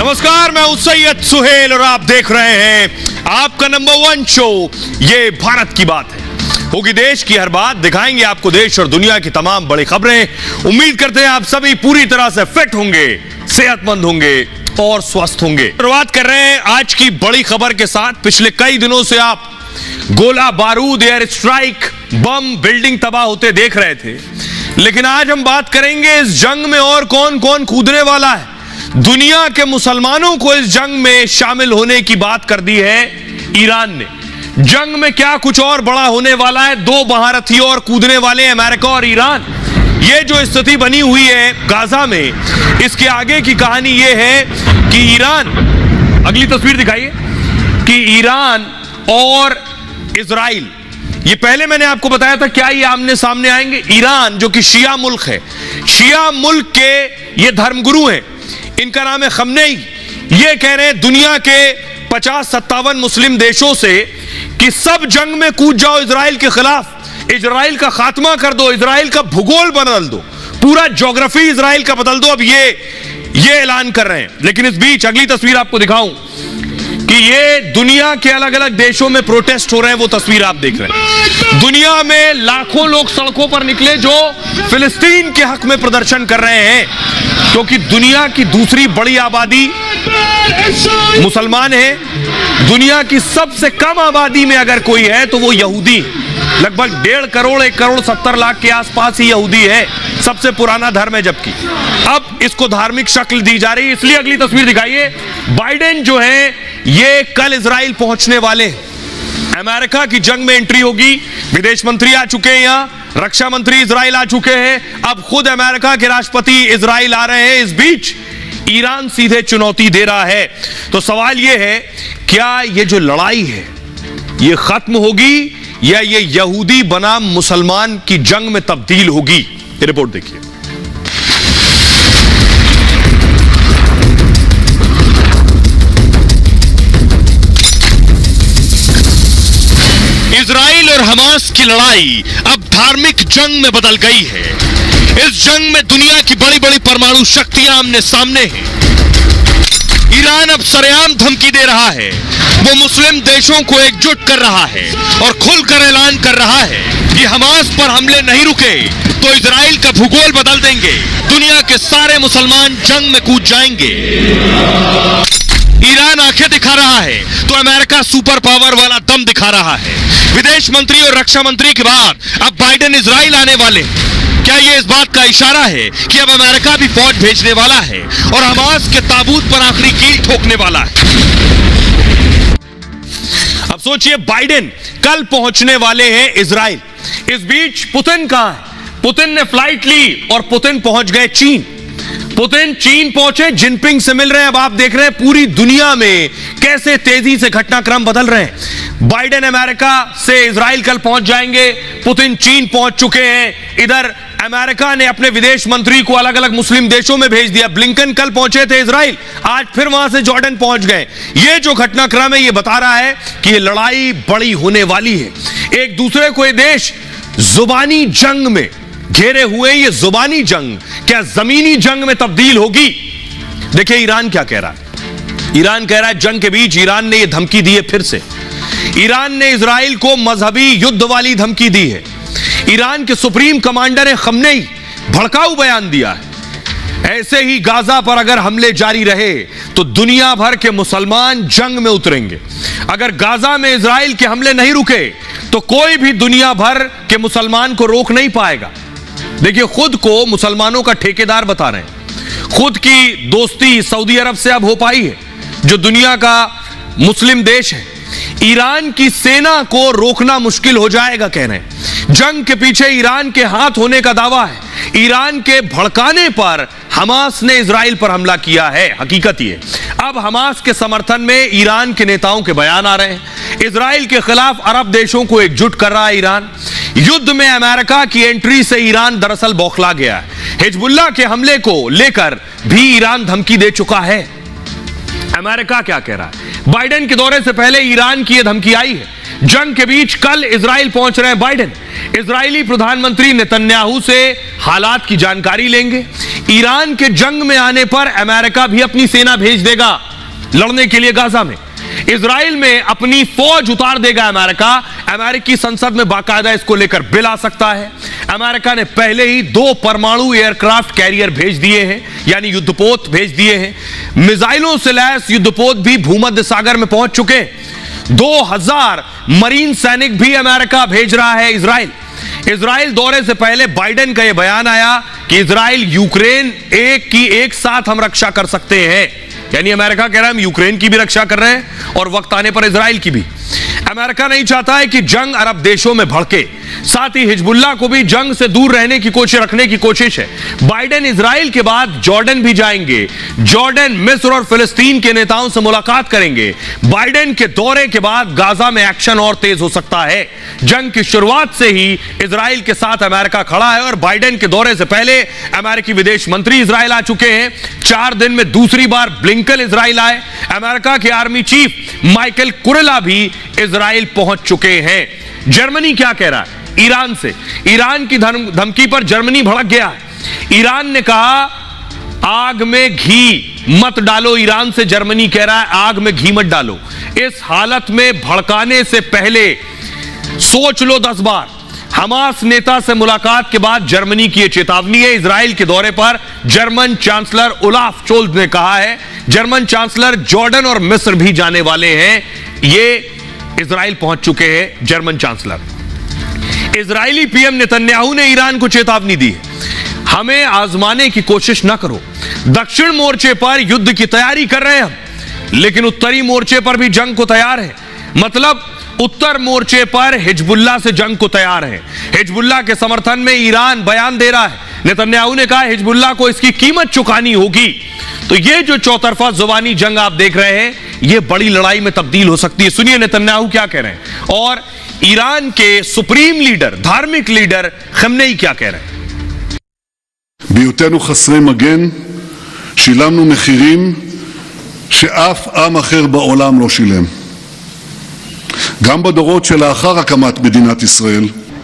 नमस्कार, मैं हूं सैयद सुहेल और आप देख रहे हैं आपका नंबर 1 शो ये भारत की बात है। होगी देश की हर बात, दिखाएंगे आपको देश और दुनिया की तमाम बड़ी खबरें। उम्मीद करते हैं आप सभी पूरी तरह से फिट होंगे, सेहतमंद होंगे और स्वस्थ होंगे। शुरुआत कर रहे हैं आज की बड़ी खबर के साथ। पिछले कई दिनों से आप गोला बारूद, एयर स्ट्राइक, बम, बिल्डिंग तबाह होते देख रहे थे, लेकिन आज हम बात करेंगे इस जंग में और कौन कौन कूदने वाला है। दुनिया के मुसलमानों को इस जंग में शामिल होने की बात कर दी है ईरान ने। जंग में क्या कुछ और बड़ा होने वाला है। दो महारथी और कूदने वाले हैं, अमेरिका और ईरान। ये जो स्थिति बनी हुई है गाजा में, इसके आगे की कहानी ये है कि ईरान, अगली तस्वीर दिखाइए, कि ईरान और इजराइल, ये पहले मैंने आपको बताया था क्या ये आमने सामने आएंगे। ईरान जो कि शिया मुल्क है, शिया मुल्क के ये धर्मगुरु हैं, इनका नाम है खमनेई। ये कह रहे हैं दुनिया के 50-57 मुस्लिम देशों से कि सब जंग में कूद जाओ इजराइल के खिलाफ, इजराइल का खात्मा कर दो, इजराइल का भूगोल बदल दो, पूरा ज्योग्राफी इजराइल का बदल दो। अब ये ऐलान कर रहे हैं। लेकिन इस बीच अगली तस्वीर आपको दिखाऊं कि ये दुनिया के अलग अलग देशों में प्रोटेस्ट हो रहे हैं, वो तस्वीर आप देख रहे हैं। दुनिया में लाखों लोग सड़कों पर निकले जो फिलिस्तीन के हक में प्रदर्शन कर रहे हैं, क्योंकि दुनिया की दूसरी बड़ी आबादी मुसलमान है। दुनिया की सबसे कम आबादी में अगर कोई है तो वो यहूदी, लगभग 1.5 करोड़ 1 करोड़ 70 लाख के आसपास ही यहूदी है। सबसे पुराना धर्म है, जबकि अब इसको धार्मिक शक्ल दी जा रही है। इसलिए अगली तस्वीर दिखाइए। बाइडेन जो है ये कल इजराइल पहुंचने वाले हैं। अमेरिका की जंग में एंट्री होगी। विदेश मंत्री आ चुके हैं, यहां रक्षा मंत्री इजराइल आ चुके हैं, अब खुद अमेरिका के राष्ट्रपति इजराइल आ रहे हैं। इस बीच ईरान सीधे चुनौती दे रहा है। तो सवाल यह है, क्या ये जो लड़ाई है ये खत्म होगी या ये यहूदी बनाम मुसलमान की जंग में तब्दील होगी? ये रिपोर्ट देखिए। इजराइल और हमास की लड़ाई अब धार्मिक जंग में बदल गई है। इस जंग में दुनिया की बड़ी बड़ी परमाणु शक्तियां आमने सामने हैं। ईरान अब सरेआम धमकी दे रहा है, वो मुस्लिम देशों को एकजुट कर रहा है और खुलकर ऐलान कर रहा है कि हमास पर हमले नहीं रुके तो इजराइल का भूगोल बदल देंगे, दुनिया के सारे मुसलमान जंग में कूद जाएंगे। ईरान आंखें दिखा रहा है तो अमेरिका सुपर पावर वाला दम दिखा रहा है। विदेश मंत्री और रक्षा मंत्री के बाद अब बाइडेन इजराइल आने वाले। क्या यह इस बात का इशारा है कि अब अमेरिका भी फौज भेजने वाला है और हमास के ताबूत पर आखिरी कील ठोकने वाला है? अब सोचिए, बाइडेन कल पहुंचने वाले हैं इजराइल। इस बीच पुतिन कहां है? पुतिन ने फ्लाइट ली और पुतिन पहुंच गए चीन। पुतिन चीन पहुंचे, जिनपिंग से मिल रहे हैं। अब आप देख रहे हैं पूरी दुनिया में कैसे तेजी से घटनाक्रम बदल रहे हैं। बाइडेन अमेरिका से इजराइल कल पहुंच जाएंगे, पुतिन चीन पहुंच चुके हैं। इधर अमेरिका ने अपने विदेश मंत्री को अलग अलग मुस्लिम देशों में भेज दिया। ब्लिंकन कल पहुंचे थे इजराइल, आज फिर वहां से जॉर्डन पहुंच गए। ये जो घटनाक्रम है ये बता रहा है कि ये लड़ाई बड़ी होने वाली है। एक दूसरे को ये देश जुबानी जंग में घेरे हुए, ये जुबानी जंग क्या जमीनी जंग में तब्दील होगी? देखिए ईरान क्या कह रहा है। ईरान कह रहा है जंग के बीच ईरान ने यह धमकी दी है। फिर से ईरान ने इजराइल को मजहबी युद्ध वाली धमकी दी है। ईरान के सुप्रीम कमांडर है खमनेई, भड़काऊ बयान दिया है। ऐसे ही गाजा पर अगर हमले जारी रहे तो दुनिया भर के मुसलमान जंग में उतरेंगे। अगर गाजा में इजराइल के हमले नहीं रुके तो कोई भी दुनिया भर के मुसलमान को रोक नहीं पाएगा। देखिए, खुद को मुसलमानों का ठेकेदार बता रहे हैं। खुद की दोस्ती सऊदी अरब से अब हो पाई है, जो दुनिया का मुस्लिम देश है। ईरान की सेना को रोकना मुश्किल हो जाएगा, कह रहे हैं। जंग के पीछे ईरान के हाथ होने का दावा है। ईरान के भड़काने पर हमास ने इजराइल पर हमला किया है, हकीकत ये। अब हमास के समर्थन में ईरान के नेताओं के बयान आ रहे हैं। इजराइल के खिलाफ अरब देशों को एकजुट कर रहा है ईरान। युद्ध में अमेरिका की एंट्री से ईरान दरअसल बौखला गया है। हिजबुल्लाह के हमले को लेकर भी ईरान धमकी दे चुका है। अमेरिका क्या कह रहा है? बाइडेन के दौरे से पहले ईरान की यह धमकी आई है। जंग के बीच कल इजराइल पहुंच रहे हैं बाइडेन। इजरायली प्रधानमंत्री नेतन्याहू से हालात की जानकारी लेंगे। ईरान के जंग में आने पर अमेरिका भी अपनी सेना भेज देगा लड़ने के लिए गाजा में। इजराइल में अपनी फौज उतार देगा अमेरिका। अमेरिकी संसद में बाकायदा इसको लेकर बिल आ सकता है। अमेरिका ने पहले ही 2 परमाणु एयरक्राफ्ट कैरियर भेज दिए हैं, यानी युद्धपोत भेज दिए हैं। मिसाइलों से लैस युद्धपोत भी भूमध्य सागर में पहुंच चुके हैं। 2000 मरीन सैनिक भी अमेरिका भेज रहा है इजराइल। इजराइल दौरे से पहले बाइडेन का यह बयान आया कि इजराइल यूक्रेन एक साथ हम रक्षा कर सकते हैं, यानी अमेरिका कह रहा है हम यूक्रेन की भी रक्षा कर रहे हैं और वक्त आने पर इजराइल की भी। अमेरिका नहीं चाहता है कि जंग अरब देशों में भड़के, साथ ही हिजबुल्लाह को भी जंग से दूर रहने की कोशिश रखने की कोशिश है। बाइडेन इजराइल के बाद जॉर्डन भी जाएंगे। जॉर्डन, मिस्र और फिलिस्तीन के नेताओं से मुलाकात करेंगे। बाइडेन के दौरे के बाद गाजा में एक्शन और तेज हो सकता है। जंग की शुरुआत से ही इजराइल के साथ अमेरिका खड़ा है और बाइडेन के दौरे से पहले अमेरिकी विदेश मंत्री इजराइल आ चुके हैं। 4 दिन में दूसरी बार ब्लिंकन इजराइल आए। अमेरिका के आर्मी चीफ माइकल कुरेला भी इजराइल पहुंच चुके हैं। जर्मनी क्या कह रहा है ईरान से? ईरान की धमकी पर जर्मनी भड़क गया है। ईरान ने कहा आग में घी मत डालो। ईरान से जर्मनी कह रहा है आग में घी मत डालो। इस हालत में भड़काने से पहले सोच लो 10 बार। हमास नेता से मुलाकात के बाद जर्मनी की यह चेतावनी है। इजराइल के दौरे पर जर्मन चांसलर ओलाफ शोल्ज ने कहा है। जर्मन चांसलर जॉर्डन और मिस्र भी जाने वाले हैं। ये इजराइल पहुंच चुके हैं German chancellor. Israeli PM Netanyahu ने ईरान को चेतावनी दी है, हमें आजमाने की कोशिश न करो। दक्षिण मोर्चे पर युद्ध की तैयारी कर रहे हैं हम, लेकिन उत्तरी मोर्चे पर भी जंग को तैयार है। मतलब उत्तर मोर्चे पर हिजबुल्लाह से जंग को तैयार है। हिजबुल्लाह के समर्थन में ईरान बयान दे रहा है। नेतन्याहू ने कहा हिजबुल्लाह को इसकी कीमत चुकानी होगी। तो ये जो चौतरफा जुबानी जंग आप देख रहे हैं, ये बड़ी लड़ाई में तब्दील हो सकती है। सुनिए नेतन्याहू क्या कह रहे हैं और ईरान के सुप्रीम लीडर, धार्मिक लीडर खमेनी क्या कह रहे हैं। בהיותנו חסרי מגן, שילמנו מחירים שאף עם אחר בעולם לא שילם. גם בדורות שלאחר הקמת מדינת ישראל.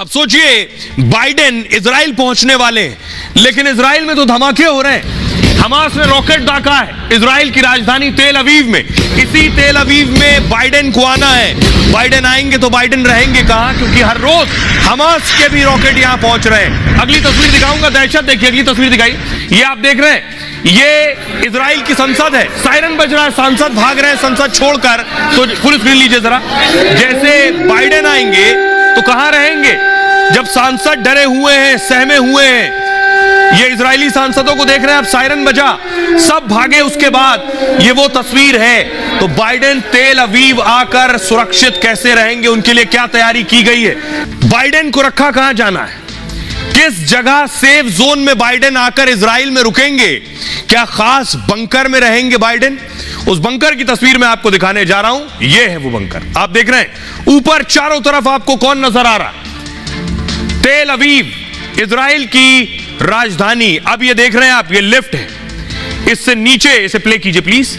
अब सोचिए बाइडेन इजराइल पहुंचने वाले हैं, लेकिन इजराइल में तो धमाके हो रहे हैं। हमास ने रॉकेट दागा है इजराइल की राजधानी तेल अवीव में। इसी तेल अवीव में बाइडेन को आना है। बाइडेन आएंगे तो बाइडेन रहेंगे कहां? क्योंकि हर रोज हमास के भी रॉकेट यहां पहुंच रहे हैं। अगली तस्वीर दिखाऊंगा, दहशत देखिए। अगली तस्वीर दिखाई, ये आप देख रहे हैं, ये इजराइल की संसद है। सायरन बज रहा है, सांसद भाग रहे हैं संसद छोड़कर। तो फुल स्क्रीन लीजिए जरा। जैसे बाइडेन आएंगे तो कहां रहेंगे? जब सांसद डरे हुए हैं, सहमे हुए हैं, ये इजरायली सांसदों को देख रहे हैं, अब सायरन बजा, सब भागे। उसके बाद ये वो तस्वीर है। तो बाइडेन तेल अवीव आकर सुरक्षित कैसे रहेंगे, उनके लिए क्या तैयारी की गई है? बाइडेन को रखा कहां जाना है? किस जगह सेफ जोन में बाइडेन आकर इजराइल में रुकेंगे? क्या खास बंकर में रहेंगे बाइडेन? उस बंकर की तस्वीर मैं आपको दिखाने जा रहा हूं। यह है वो बंकर, आप देख रहे हैं। ऊपर चारों तरफ आपको कौन नजर आ रहा है? तेल अवीव, इजराइल की राजधानी। अब ये देख रहे हैं आप, ये लिफ्ट है। इससे नीचे, इसे प्ले कीजिए प्लीज।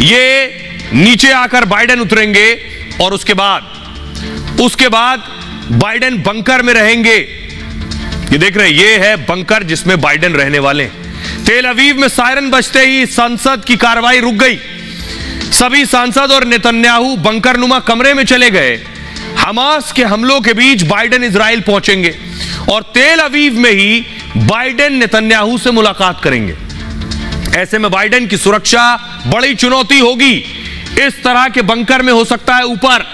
ये नीचे आकर बाइडेन उतरेंगे और उसके बाद बाइडेन बंकर में रहेंगे। ये देख रहे हैं, ये है बंकर जिसमें बाइडेन रहने वाले हैं। तेल अवीव में सायरन बजते ही संसद की कार्रवाई रुक गई। सभी सांसद और नेतन्याहू बंकर नुमा कमरे में चले गए। हमास के हमलों के बीच बाइडेन इजराइल पहुंचेंगे और तेल अवीव में ही बाइडेन नेतन्याहू से मुलाकात करेंगे। ऐसे में बाइडेन की सुरक्षा बड़ी चुनौती होगी। इस तरह के बंकर में हो सकता है ऊपर,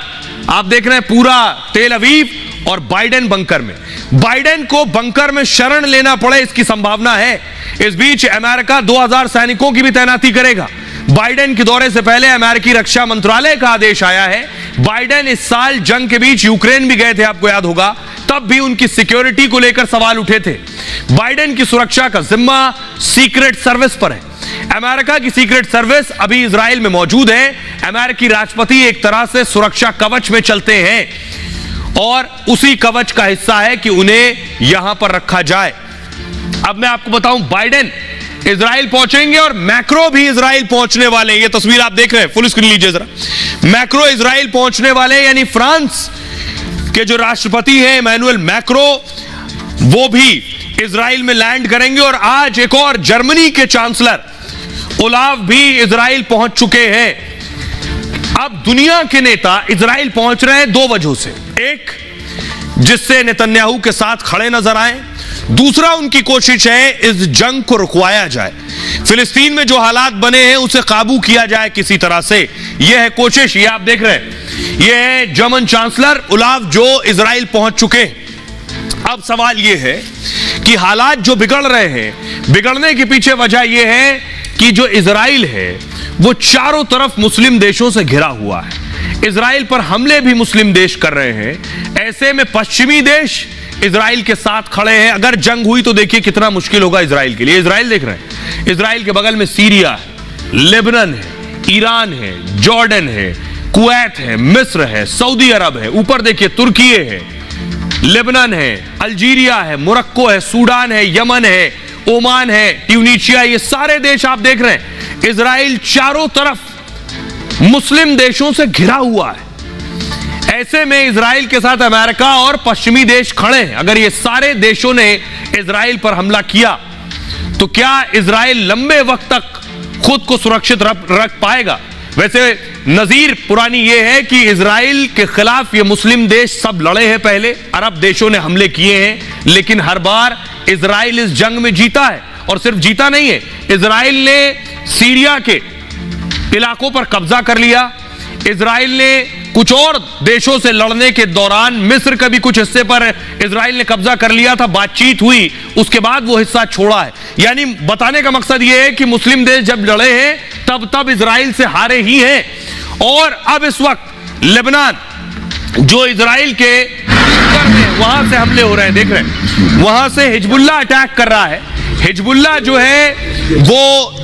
आप देख रहे हैं पूरा तेल अवीव और बाइडेन बंकर में। बाइडेन को बंकर में शरण लेना पड़े, इसकी संभावना है। इस बीच अमेरिका 2000 सैनिकों की भी तैनाती करेगा। बाइडेन के दौरे से पहले अमेरिकी रक्षा मंत्रालय का आदेश आया है। बाइडेन इस साल जंग के बीच यूक्रेन भी गए थे, आपको याद होगा, तब भी उनकी सिक्योरिटी को लेकर सवाल उठे थे। बाइडेन की सुरक्षा का जिम्मा सीक्रेट सर्विस पर है। अमेरिका की सीक्रेट सर्विस अभी इजराइल में मौजूद है। अमेरिकी राष्ट्रपति एक तरह से सुरक्षा कवच में चलते हैं और उसी कवच का हिस्सा है कि उन्हें यहां पर रखा जाए। अब मैं आपको बताऊं, बाइडेन इजराइल पहुंचेंगे और मैक्रो भी इजराइल पहुंचने वाले हैं। ये तस्वीर आप देख रहे हैं, फुल स्क्रीन लीजिए जरा। मैक्रो इजराइल पहुंचने वाले हैं, यानी फ्रांस के जो राष्ट्रपति हैं इमैनुअल मैक्रो, वो भी इजराइल में लैंड करेंगे। और आज एक और जर्मनी के चांसलर ओलाफ भी इजराइल पहुंच चुके हैं। अब दुनिया के नेता इजराइल पहुंच रहे हैं दो वजहों से। एक, जिससे नेतन्याहू के साथ खड़े नजर आए। दूसरा, उनकी कोशिश है इस जंग को रुकवाया जाए, फिलिस्तीन में जो हालात बने हैं उसे काबू किया जाए किसी तरह से। यह है कोशिश। ये आप देख रहे हैं, यह है जर्मन चांसलर ओलाफ जो इजराइल पहुंच चुके हैं। अब सवाल यह है कि हालात जो बिगड़ रहे हैं, बिगड़ने के पीछे वजह यह है कि जो इजराइल है वो चारों तरफ मुस्लिम देशों से घिरा हुआ है। इजराइल पर हमले भी मुस्लिम देश कर रहे हैं। ऐसे में पश्चिमी देश इजराइल के साथ खड़े हैं। अगर जंग हुई तो देखिए कितना मुश्किल होगा इजराइल के लिए। इजराइल देख रहे हैं, इजराइल के बगल में सीरिया है, लेबनान है, ईरान है, जॉर्डन है, कुवैत है, मिस्र है, सऊदी अरब है, ऊपर देखिए तुर्की है, लेबनान है, अल्जीरिया है, मोरक्को है, सूडान है, यमन है, ओमान है, ट्यूनीशिया, ये सारे देश आप देख रहे हैं। इजराइल चारों तरफ मुस्लिम देशों से घिरा हुआ है। ऐसे में इजराइल के साथ अमेरिका और पश्चिमी देश खड़े हैं। अगर ये सारे देशों ने इजराइल पर हमला किया तो क्या इजराइल लंबे वक्त तक खुद को सुरक्षित रख पाएगा? वैसे नजीर पुरानी ये है कि इजराइल के खिलाफ ये मुस्लिम देश सब लड़े हैं पहले, अरब देशों ने हमले किए हैं, लेकिन हर बार इजराइल इस जंग में जीता है। और सिर्फ जीता नहीं है, इजराइल ने सीरिया के इलाकों पर कब्जा कर लिया। इजराइल ने कुछ और देशों से लड़ने के दौरान मिस्र का भी कुछ हिस्से पर इजराइल ने कब्जा कर लिया था, बातचीत हुई, उसके बाद वो हिस्सा छोड़ा है। यानी बताने का मकसद ये है कि मुस्लिम देश जब लड़े हैं तब इजराइल से हारे ही हैं। और अब इस वक्त लेबनान जो इजराइल के उत्तर में, वहां से हमले हो रहे हैं, देख रहे हैं, वहां से हिजबुल्लाह अटैक कर रहा है। हिजबुल्लाह जो है वो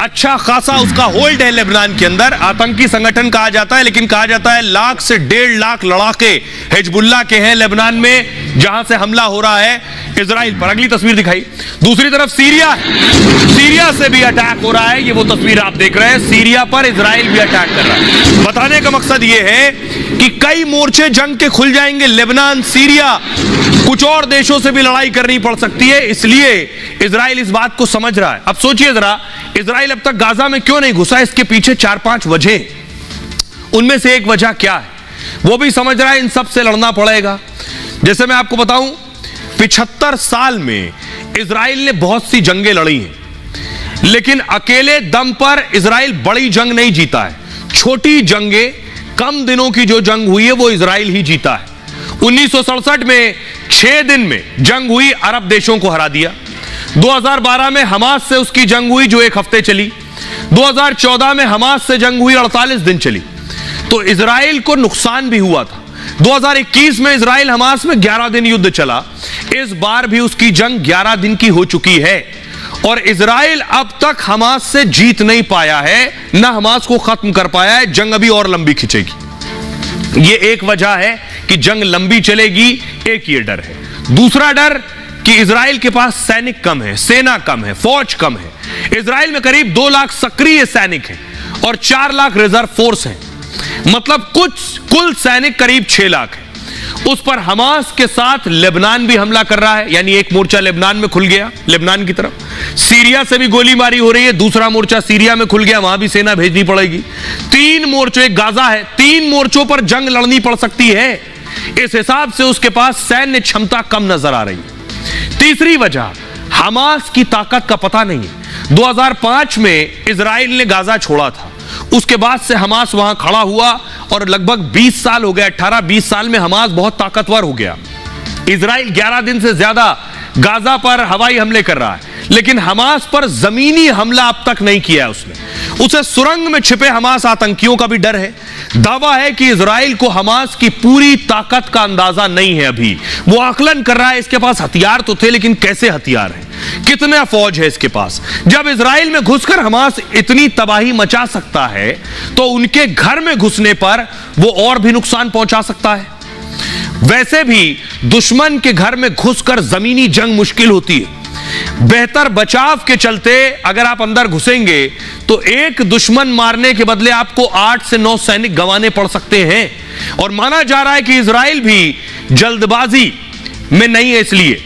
अच्छा खासा उसका होल्ड है लेबनान के अंदर, आतंकी संगठन कहा जाता है, लेकिन कहा जाता है 1 से 1.5 लाख लड़ाके हिजबुल्लाह के हैं लेबनान में, जहां से हमला हो रहा है इजराइल पर। अगली तस्वीर दिखाई। दूसरी तरफ सीरिया है, सीरिया से भी अटैक हो रहा है। ये वो तस्वीर आप देख रहे हैं, सीरिया पर इजराइल भी अटैक कर रहा है। बताने का मकसद ये है कि कई मोर्चे जंग के खुल जाएंगे। लेबनान, सीरिया, कुछ और देशों से भी लड़ाई करनी पड़ सकती है, इसलिए इजराइल इस बात को समझ रहा है। अब सोचिए जरा, इजराइल अब तक गाजा में क्यों नहीं घुसा? इसके पीछे 4-5 वजह। उनमें से एक वजह क्या है वो भी समझ रहा है, इन सब से लड़ना पड़ेगा। जैसे मैं आपको बताऊं, 75 साल में इजराइल ने बहुत सी जंगें लड़ी हैं, लेकिन अकेले दम पर इजराइल बड़ी जंग नहीं जीता है। छोटी जंगें, कम दिनों की जो जंग हुई है वो इजराइल ही जीता है। 1967 में 6 दिन में जंग हुई, अरब देशों को हरा दिया। 2012 में हमास से उसकी जंग हुई जो 1 हफ्ते चली। 2014 में हमास से जंग हुई, 48 दिन चली। तो इजराइल को नुकसान भी हुआ था। 2021 में इजराइल हमास में 11 दिन युद्ध चला। इस बार भी उसकी जंग 11 दिन की हो चुकी है और इजराइल अब तक हमास से जीत नहीं पाया है, ना हमास को खत्म कर पाया है। जंग अभी और लंबी खिंचेगी। ये एक वजह है कि जंग लंबी चलेगी, एक ये डर है। दूसरा डर कि इजराइल के पास सैनिक कम है, सेना कम है, फौज कम है। इजराइल में करीब 2 लाख सक्रिय सैनिक हैं और 4 लाख रिजर्व फोर्स हैं, मतलब कुल सैनिक करीब 6 लाख है। उस पर हमास के साथ लेबनान भी हमला कर रहा है, यानी एक मोर्चा लेबनान में खुल गया, लेबनान की तरफ। सीरिया से भी गोलीबारी हो रही है, दूसरा मोर्चा सीरिया में खुल गया, वहां भी सेना भेजनी पड़ेगी। 3 मोर्चे, एक गाजा है, 3 मोर्चों पर जंग लड़नी पड़ सकती है। इस हिसाब से उसके पास सैन्य क्षमता कम नजर आ रही है। तीसरी वजह, हमास की ताकत का पता नहीं है। 2005 में इजराइल ने गाजा छोड़ा था, उसके बाद से हमास वहां खड़ा हुआ और लगभग 20 साल हो गए। 18-20 साल में हमास बहुत ताकतवर हो गया। इजराइल 11 दिन से ज्यादा गाजा पर हवाई हमले कर रहा है, लेकिन हमास पर जमीनी हमला अब तक नहीं किया है उसने। उसे सुरंग में छिपे हमास आतंकियों का भी डर है। दावा है कि इजराइल को हमास की पूरी ताकत का अंदाजा नहीं है। अभी वो आकलन कर रहा है, इसके पास हथियार तो थे, लेकिन कैसे हथियार है, कितना फौज है इसके पास। जब इजराइल में घुसकर हमास इतनी तबाही मचा सकता है, तो उनके घर में घुसने पर वो और भी नुकसान पहुंचा सकता है। वैसे भी दुश्मन के घर में घुसकर जमीनी जंग मुश्किल होती है। बेहतर बचाव के चलते अगर आप अंदर घुसेंगे तो एक दुश्मन मारने के बदले आपको 8 से 9 सैनिक गंवाने पड़ सकते हैं। और माना जा रहा है कि इजराइल भी जल्दबाजी में नहीं है। इसलिए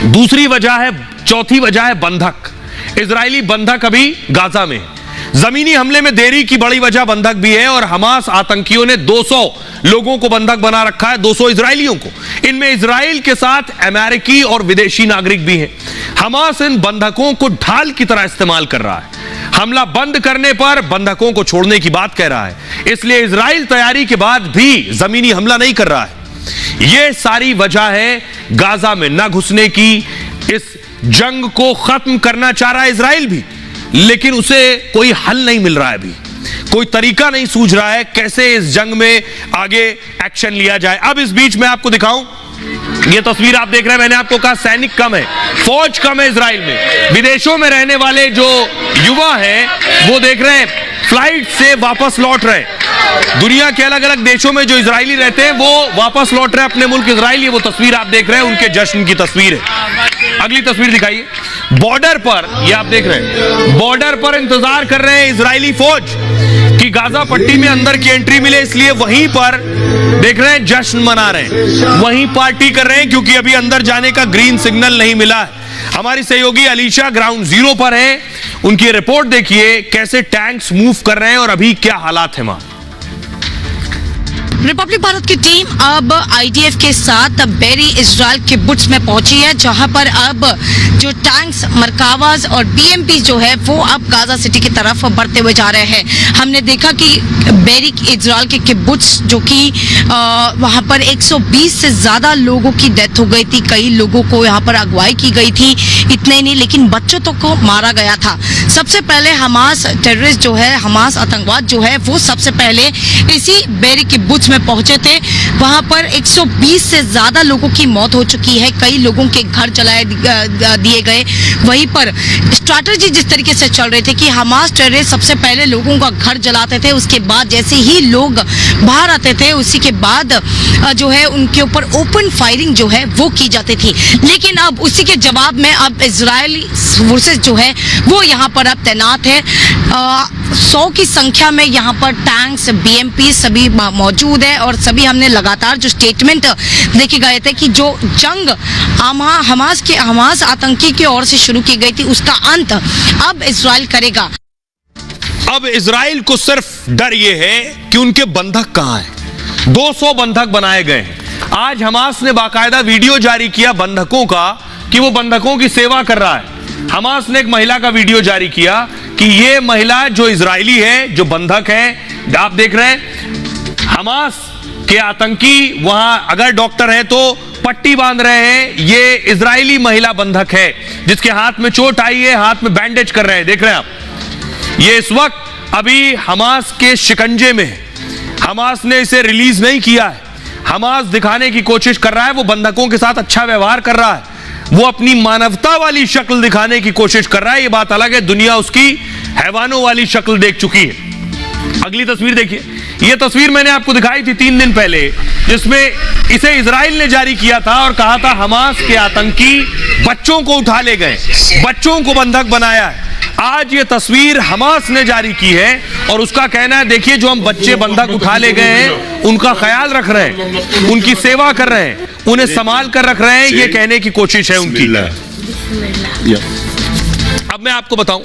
दूसरी वजह है, चौथी वजह है बंधक। इजरायली बंधक अभी गाजा में है। जमीनी हमले में देरी की बड़ी वजह बंधक भी है और हमास आतंकियों ने 200 लोगों को बंधक बना रखा है, 200 इजरायलियों को। इनमें इजराइल के साथ अमेरिकी और विदेशी नागरिक भी हैं। हमास इन बंधकों को ढाल की तरह इस्तेमाल कर रहा है। हमला बंद करने पर बंधकों को छोड़ने की बात कह रहा है। इसलिए इजराइल तैयारी के बाद भी जमीनी हमला नहीं कर रहा है। यह सारी वजह है गाजा में न घुसने की। इस जंग को खत्म करना चाह रहा है इजराइल भी, लेकिन उसे कोई हल नहीं मिल रहा है। अभी कोई तरीका नहीं सूझ रहा है कैसे इस जंग में आगे एक्शन लिया जाए। अब इस बीच मैं आपको दिखाऊं, ये तस्वीर आप देख रहे हैं। मैंने आपको कहा सैनिक कम है, फौज कम है इजराइल में। विदेशों में रहने वाले जो युवा हैं वो देख रहे हैं फ्लाइट से वापस लौट रहे हैं। दुनिया के अलग अलग देशों में जो इजरायली रहते हैं वो वापस लौट रहे हैं अपने मुल्क इजराइल। ये वो तस्वीर आप देख रहे हैं उनके जश्न की तस्वीर है। अगली तस्वीर दिखाइए। बॉर्डर पर, ये आप देख रहे हैं, बॉर्डर पर इंतजार कर रहे हैं इजरायली फौज कि गाजा पट्टी में अंदर की एंट्री मिले। इसलिए वहीं पर देख रहे हैं जश्न मना रहे हैं, वहीं पार्टी कर रहे हैं क्योंकि अभी अंदर जाने का ग्रीन सिग्नल नहीं मिला है। हमारी सहयोगी अलीशा ग्राउंड जीरो पर है, उनकी रिपोर्ट देखिए कैसे टैंक्स मूव कर रहे हैं और अभी क्या हालात है वहां। रिपब्लिक भारत की टीम अब आईडीएफ के साथ बेरी इजराइल के बुट्स में पहुंची है, जहां पर अब जो टैंक्स, मरकावाज और बीएमपी जो है वो अब गाजा सिटी की तरफ बढ़ते हुए जा रहे हैं। हमने देखा कि बेरी इजराइल के किब्बुट्स जो कि वहां पर 120 से ज्यादा लोगों की डेथ हो गई थी, कई लोगों को यहां पर अगवाई की गई थी। इतने ही नहीं, लेकिन बच्चों तक को मारा गया था। सबसे पहले हमास टेररिस्ट जो है, हमास आतंकवाद जो है वो सबसे पहले इसी बेरी किब्बुट्स में पहुंचे थे। वहां पर 120 से ज्यादा लोगों की मौत हो चुकी है, कई लोगों के घर जलाए दिए गए। वहीं पर स्ट्रैटेजी जिस तरीके से चल रहे थे कि हमास टेररिस्ट सबसे पहले लोगों का घर जलाते थे, उसके बाद जैसे ही लोग बाहर आते थे उसी के बाद जो है उनके ऊपर ओपन फायरिंग जो है वो की जाती थी। लेकिन अब उसी के जवाब में अब इजरायली फोर्सेस जो है वो यहाँ पर अब तैनात है। 100 की संख्या में यहाँ पर टैंक्स, बीएमपी सभी मौजूद है और सभी हमने लगातार जो स्टेटमेंट देखे गए थे कि जो जंग हमास आतंकी की ओर से शुरू की गई थी उसका अंत अब इजराइल करेगा। अब इजराइल को सिर्फ डर यह है कि उनके बंधक कहां हैं। 200 बंधक बनाए गए हैं। आज हमास ने बाकायदा वीडियो जारी किया बंधकों का कि वो बंधकों की सेवा कर रहा है। हमास ने एक महिला का वीडियो जारी किया कि ये महिला जो इजरायली है, जो बंधक है, आप देख रहे हैं हमास के आतंकी वहां अगर डॉक्टर है तो पट्टी बांध रहे हैं। ये इजरायली महिला बंधक है जिसके हाथ में चोट आई है, हाथ में बैंडेज कर रहे हैं, देख रहे हैं आप। ये इस वक्त अभी हमास के शिकंजे में है। हमास ने इसे रिलीज नहीं किया है। हमास दिखाने की कोशिश कर रहा है वो बंधकों के साथ अच्छा व्यवहार कर रहा है, वो अपनी मानवता वाली शक्ल दिखाने की कोशिश कर रहा है। ये बात अलग है, दुनिया उसकी हैवानों वाली शक्ल देख चुकी है। अगली तस्वीर देखिए। यह तस्वीर मैंने आपको दिखाई थी 3 दिन पहले, जिसमें इसे इजराइल ने जारी किया था और कहा था हमास के आतंकी बच्चों को उठा ले गए, बच्चों को बंधक बनाया है। आज ये तस्वीर हमास ने जारी की है और उसका कहना है देखिए जो हम बच्चे बंधक उठा ले गए हैं उनका ख्याल रख रहे हैं, उनकी सेवा कर रहे हैं, उन्हें संभाल कर रख रहे हैं, ये कहने की कोशिश है उनकी। अब मैं आपको बताऊं,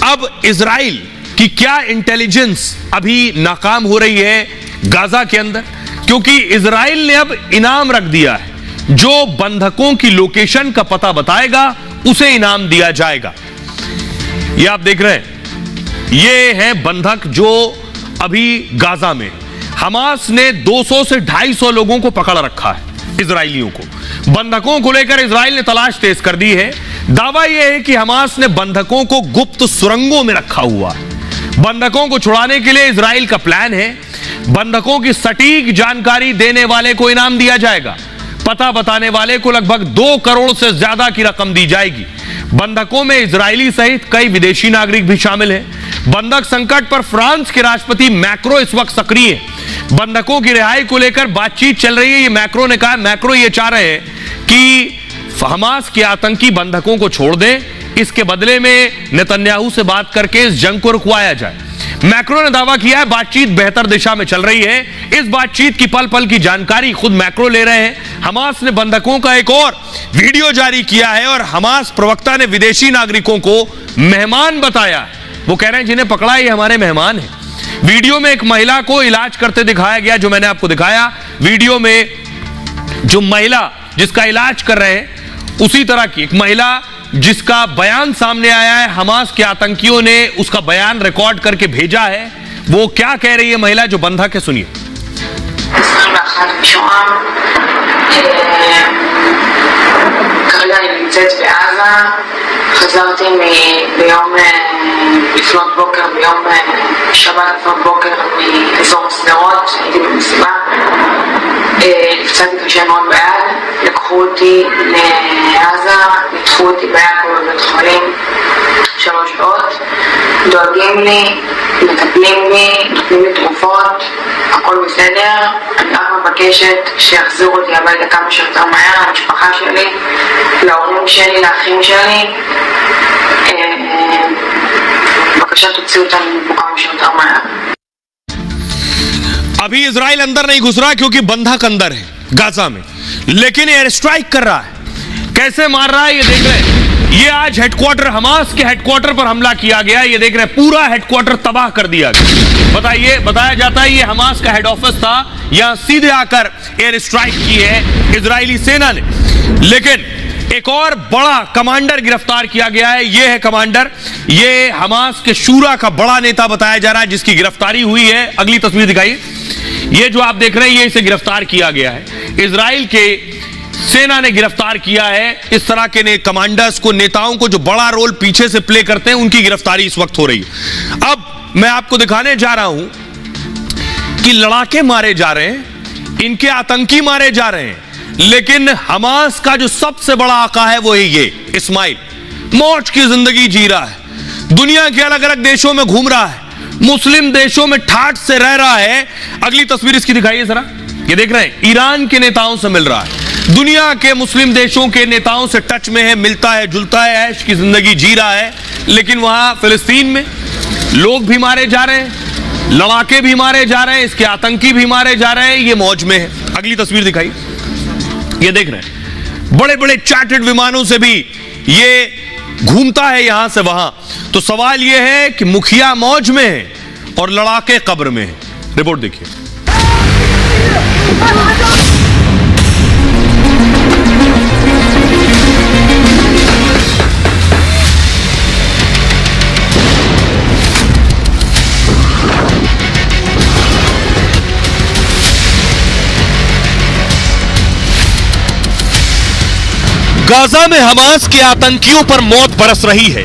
अब इजराइल की क्या इंटेलिजेंस अभी नाकाम हो रही है गाजा के अंदर, क्योंकि इजराइल ने अब इनाम रख दिया है। जो बंधकों की लोकेशन का पता बताएगा उसे इनाम दिया जाएगा। ये आप देख रहे हैं, ये हैं बंधक जो अभी गाजा में। हमास ने 200 से 250 लोगों को पकड़ रखा है, इजरायलियों को। बंधकों को लेकर इजराइल ने तलाश तेज कर दी है। दावा यह है कि हमास ने बंधकों को गुप्त सुरंगों में रखा हुआ है। बंधकों को छुड़ाने के लिए इजराइल का प्लान है। बंधकों की सटीक जानकारी देने वाले को इनाम दिया जाएगा। पता बताने वाले को लगभग 2 करोड़ से ज्यादा की रकम दी जाएगी। बंधकों में इजरायली सहित कई विदेशी नागरिक भी शामिल हैं। बंधक संकट पर फ्रांस के राष्ट्रपति मैक्रो इस वक्त सक्रिय है। बंधकों की रिहाई को लेकर बातचीत चल रही है। ये मैक्रो ने कहा, मैक्रो ये चाह रहे हैं कि हमास के आतंकी बंधकों को छोड़ दें, इसके बदले में नेतन्याहू से बात करके इस जंग को रुकवाया जाए। मैक्रो ने दावा किया है बातचीत बेहतर दिशा में चल रही है। इस बातचीत की पल पल की जानकारी खुद मैक्रो ले रहे हैं। हमास ने बंधकों का एक और वीडियो जारी किया है और हमास प्रवक्ता ने विदेशी नागरिकों को मेहमान बताया है। वो कह रहे हैं जिन्हें पकड़ा ये हमारे मेहमान हैं। वीडियो में एक महिला को इलाज करते दिखाया गया, जो मैंने आपको दिखाया। वीडियो में जो महिला जिसका इलाज कर रहे हैं, उसी तरह की एक महिला जिसका बयान सामने आया है। हमास के आतंकियों ने उसका बयान रिकॉर्ड करके भेजा है। वो क्या कह रही है महिला, जो बंधक है, सुनिए। כרגע אני נמצאת בעזה, חזרתי ביום לפנות בוקר, ביום שבת לפנות בוקר מאזור שדרות, הייתי במסיבה, נפצעתי קשה מאוד ביד, לקחו אותי לעזה, ניתחו אותי ביד בבית חולים 3 שעות, דואגים לי, מטפלים בי, נותנים לי תרופות, הכל בסדר. אני רק מבקשת שיחזירו אותי הביתה כמה שיותר מהר, למשפחה שלי, להורים שלי, לאחים שלי. בבקשה תוציאו אותנו מפה כמה שיותר מהר. अभी इजराइल अंदर नहीं घुस रहा क्योंकि बंधक अंदर है गाजा में, लेकिन एयर स्ट्राइक कर रहा है। कैसे मार रहा है ये देख रहे हैं। ये आज हेडक्वार्टर, हमास के हेडक्वार्टर पर हमला किया गया। ये देख रहे हैं, पूरा हेडक्वार्टर तबाह कर दिया गया। बताइए, बताया जाता है ये हमास का हेड ऑफिस था, यहां सीधे आकर एयर स्ट्राइक की है इजरायली सेना ने। लेकिन एक और बड़ा कमांडर गिरफ्तार किया गया है। ये है कमांडर, ये हमास के शूरा का बड़ा नेता बताया जा रहा है, जिसकी गिरफ्तारी हुई है। अगली तस्वीर दिखाइए। ये जो आप देख रहे हैं, ये इसे गिरफ्तार किया गया है। इजराइल के सेना ने गिरफ्तार किया है इस तरह के कमांडर्स को, नेताओं को जो बड़ा रोल पीछे से प्ले करते हैं, उनकी गिरफ्तारी इस वक्त हो रही है। अब मैं आपको दिखाने जा रहा हूं कि लड़ाके मारे जा रहे हैं, इनके आतंकी मारे जा रहे हैं, लेकिन हमास का जो सबसे बड़ा आका है वो है ये इस्माइल, मौज की जिंदगी जी रहा है, दुनिया के अलग अलग देशों में घूम रहा है, मुस्लिम देशों में ठाठ से रह रहा है। अगली तस्वीर इसकी दिखाइए जरा। ये देख रहे हैं, ईरान के नेताओं से मिल रहा है, दुनिया के मुस्लिम देशों के नेताओं से टच में है, मिलता है, जुलता है, ऐश की जिंदगी जी रहा है। लेकिन वहां फिलिस्तीन में लोग भी मारे जा रहे हैं, लड़ाके भी मारे जा रहे हैं, इसके आतंकी भी मारे जा रहे हैं, ये मौज में है। अगली तस्वीर दिखाई। ये देख रहे हैं, बड़े बड़े चार्टर्ड विमानों से भी ये घूमता है यहां से वहां। तो सवाल यह है कि मुखिया मौज में है और लड़ाके कब्र में है। रिपोर्ट देखिए। गाजा में हमास के आतंकियों पर मौत बरस रही है।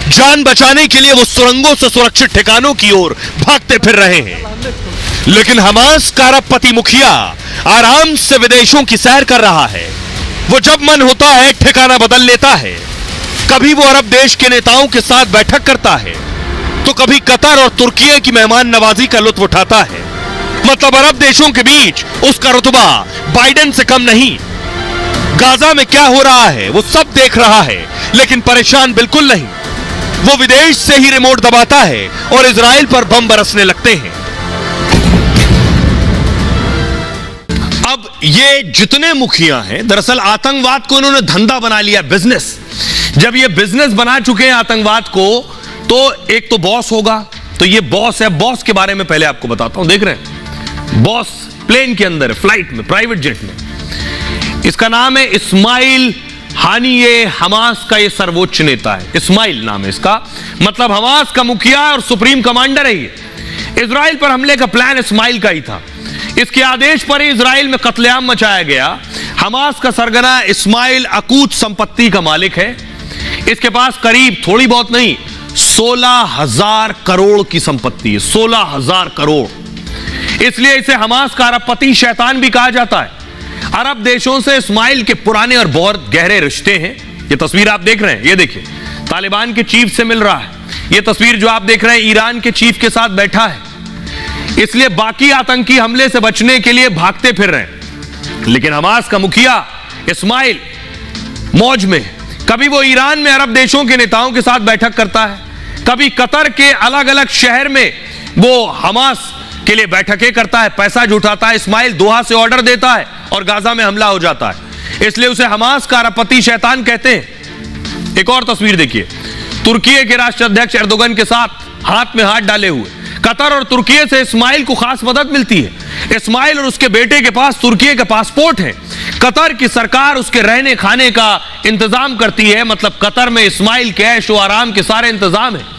जान बचाने के लिए वो सुरंगों से सुरक्षित ठिकानों की ओर भागते फिर रहे हैं, लेकिन हमास का अरबपति मुखिया आराम से विदेशों की सैर कर रहा है। वो जब मन होता है ठिकाना बदल लेता है। कभी वो अरब देश के नेताओं के साथ बैठक करता है, तो कभी कतर और तुर्की की मेहमान नवाजी का लुत्फ उठाता है। मतलब अरब देशों के बीच उसका रुतबा बाइडेन से कम नहीं। गाजा में क्या हो रहा है वो सब देख रहा है, लेकिन परेशान बिल्कुल नहीं। वो विदेश से ही रिमोट दबाता है और इजराइल पर बम बरसने लगते हैं। अब ये जितने मुखिया हैं, दरअसल आतंकवाद को इन्होंने धंधा बना लिया, बिजनेस। जब ये बिजनेस बना चुके हैं आतंकवाद को, तो एक तो बॉस होगा, तो ये बॉस है। बॉस के बारे में पहले आपको बताता हूं। देख रहे हैं, बॉस प्लेन के अंदर है, फ्लाइट में, प्राइवेट जेट में। इसका नाम है इस्माइल हानी। ये हमास का ये सर्वोच्च नेता है, इस्माइल नाम है इसका। मतलब हमास का मुखिया और सुप्रीम कमांडर है ये। इजराइल पर हमले का प्लान इस्माइल का ही था। इसके आदेश पर ही इजराइल में कत्लेआम मचाया गया। हमास का सरगना इस्माइल अकूत संपत्ति का मालिक है। इसके पास करीब, थोड़ी बहुत नहीं, 16,000 करोड़ की संपत्ति है। 16,000 करोड़। इसलिए इसे हमास का अरबपति शैतान भी कहा जाता है। अरब देशों से इस्माइल के पुराने और बहुत गहरे रिश्ते हैं। ये तस्वीर आप देख रहे हैं, ये देखिए, तालिबान के चीफ से मिल रहा है। यह तस्वीर जो आप देख रहे हैं ईरान के चीफ के साथ बैठा है, इसलिए बाकी आतंकी हमले से बचने के लिए भागते फिर रहे हैं। लेकिन हमास का मुखिया इस्माइल मौज में, कभी वो ईरान में अरब देशों के नेताओं के साथ बैठक करता है, कभी कतर के अलग अलग शहर में वो हमास के लिए बैठकें करता है, पैसा जुटाता है। इस्माइल दोहा से ऑर्डर देता है और गाजा में हमला हो जाता है, इसलिए उसे हमास का अरबपति शैतान कहते हैं। एक और तस्वीर देखिए, तुर्की के राष्ट्राध्यक्ष एर्दोगन के साथ हाथ में हाथ डाले हुए, कतर और तुर्की से इस्माइल को खास मदद मिलती है। इस्माइल और उसके बेटे के पास तुर्की का पासपोर्ट है, कतर की सरकार उसके रहने खाने का इंतजाम करती है, मतलब कतर में इस्माइल के ऐश और आराम के सारे इंतजाम है।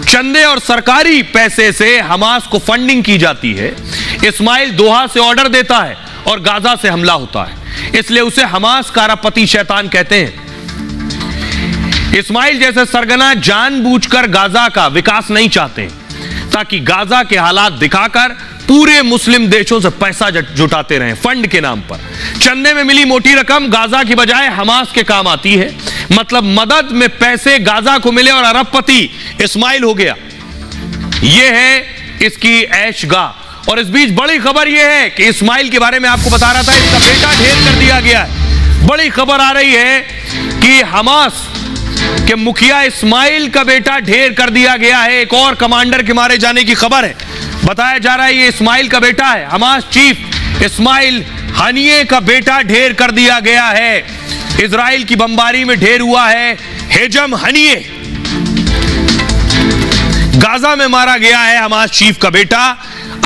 चंदे और सरकारी पैसे से हमास को फंडिंग की जाती है। इस्माइल दोहा से ऑर्डर देता है और गाजा से हमला होता है, इसलिए उसे हमास का अरबपति शैतान कहते हैं। इस्माइल जैसे सरगना जानबूझकर गाजा का विकास नहीं चाहते, ताकि गाजा के हालात दिखाकर पूरे मुस्लिम देशों से पैसा जुटाते रहें फंड के नाम पर। चंदे में मिली मोटी रकम गाजा की बजाय हमास के काम आती है, मतलब मदद में पैसे गाजा को मिले और अरबपति इस्माइल हो गया। यह है इसकी ऐशगाह। और इस बीच बड़ी खबर यह है कि इस्माइल के बारे में आपको बता रहा था, इसका बेटा ढेर कर दिया गया है। बड़ी खबर आ रही है कि हमास के मुखिया इस्माइल का बेटा ढेर कर दिया गया है। एक और कमांडर के मारे जाने की खबर है। बताया जा रहा है ये इस्माइल का बेटा है। हमास चीफ इस्माइल हनिये का बेटा ढेर कर दिया गया है। इजराइल की बमबारी में ढेर हुआ है हेजम हनिये, गाजा में मारा गया है हमास चीफ का बेटा।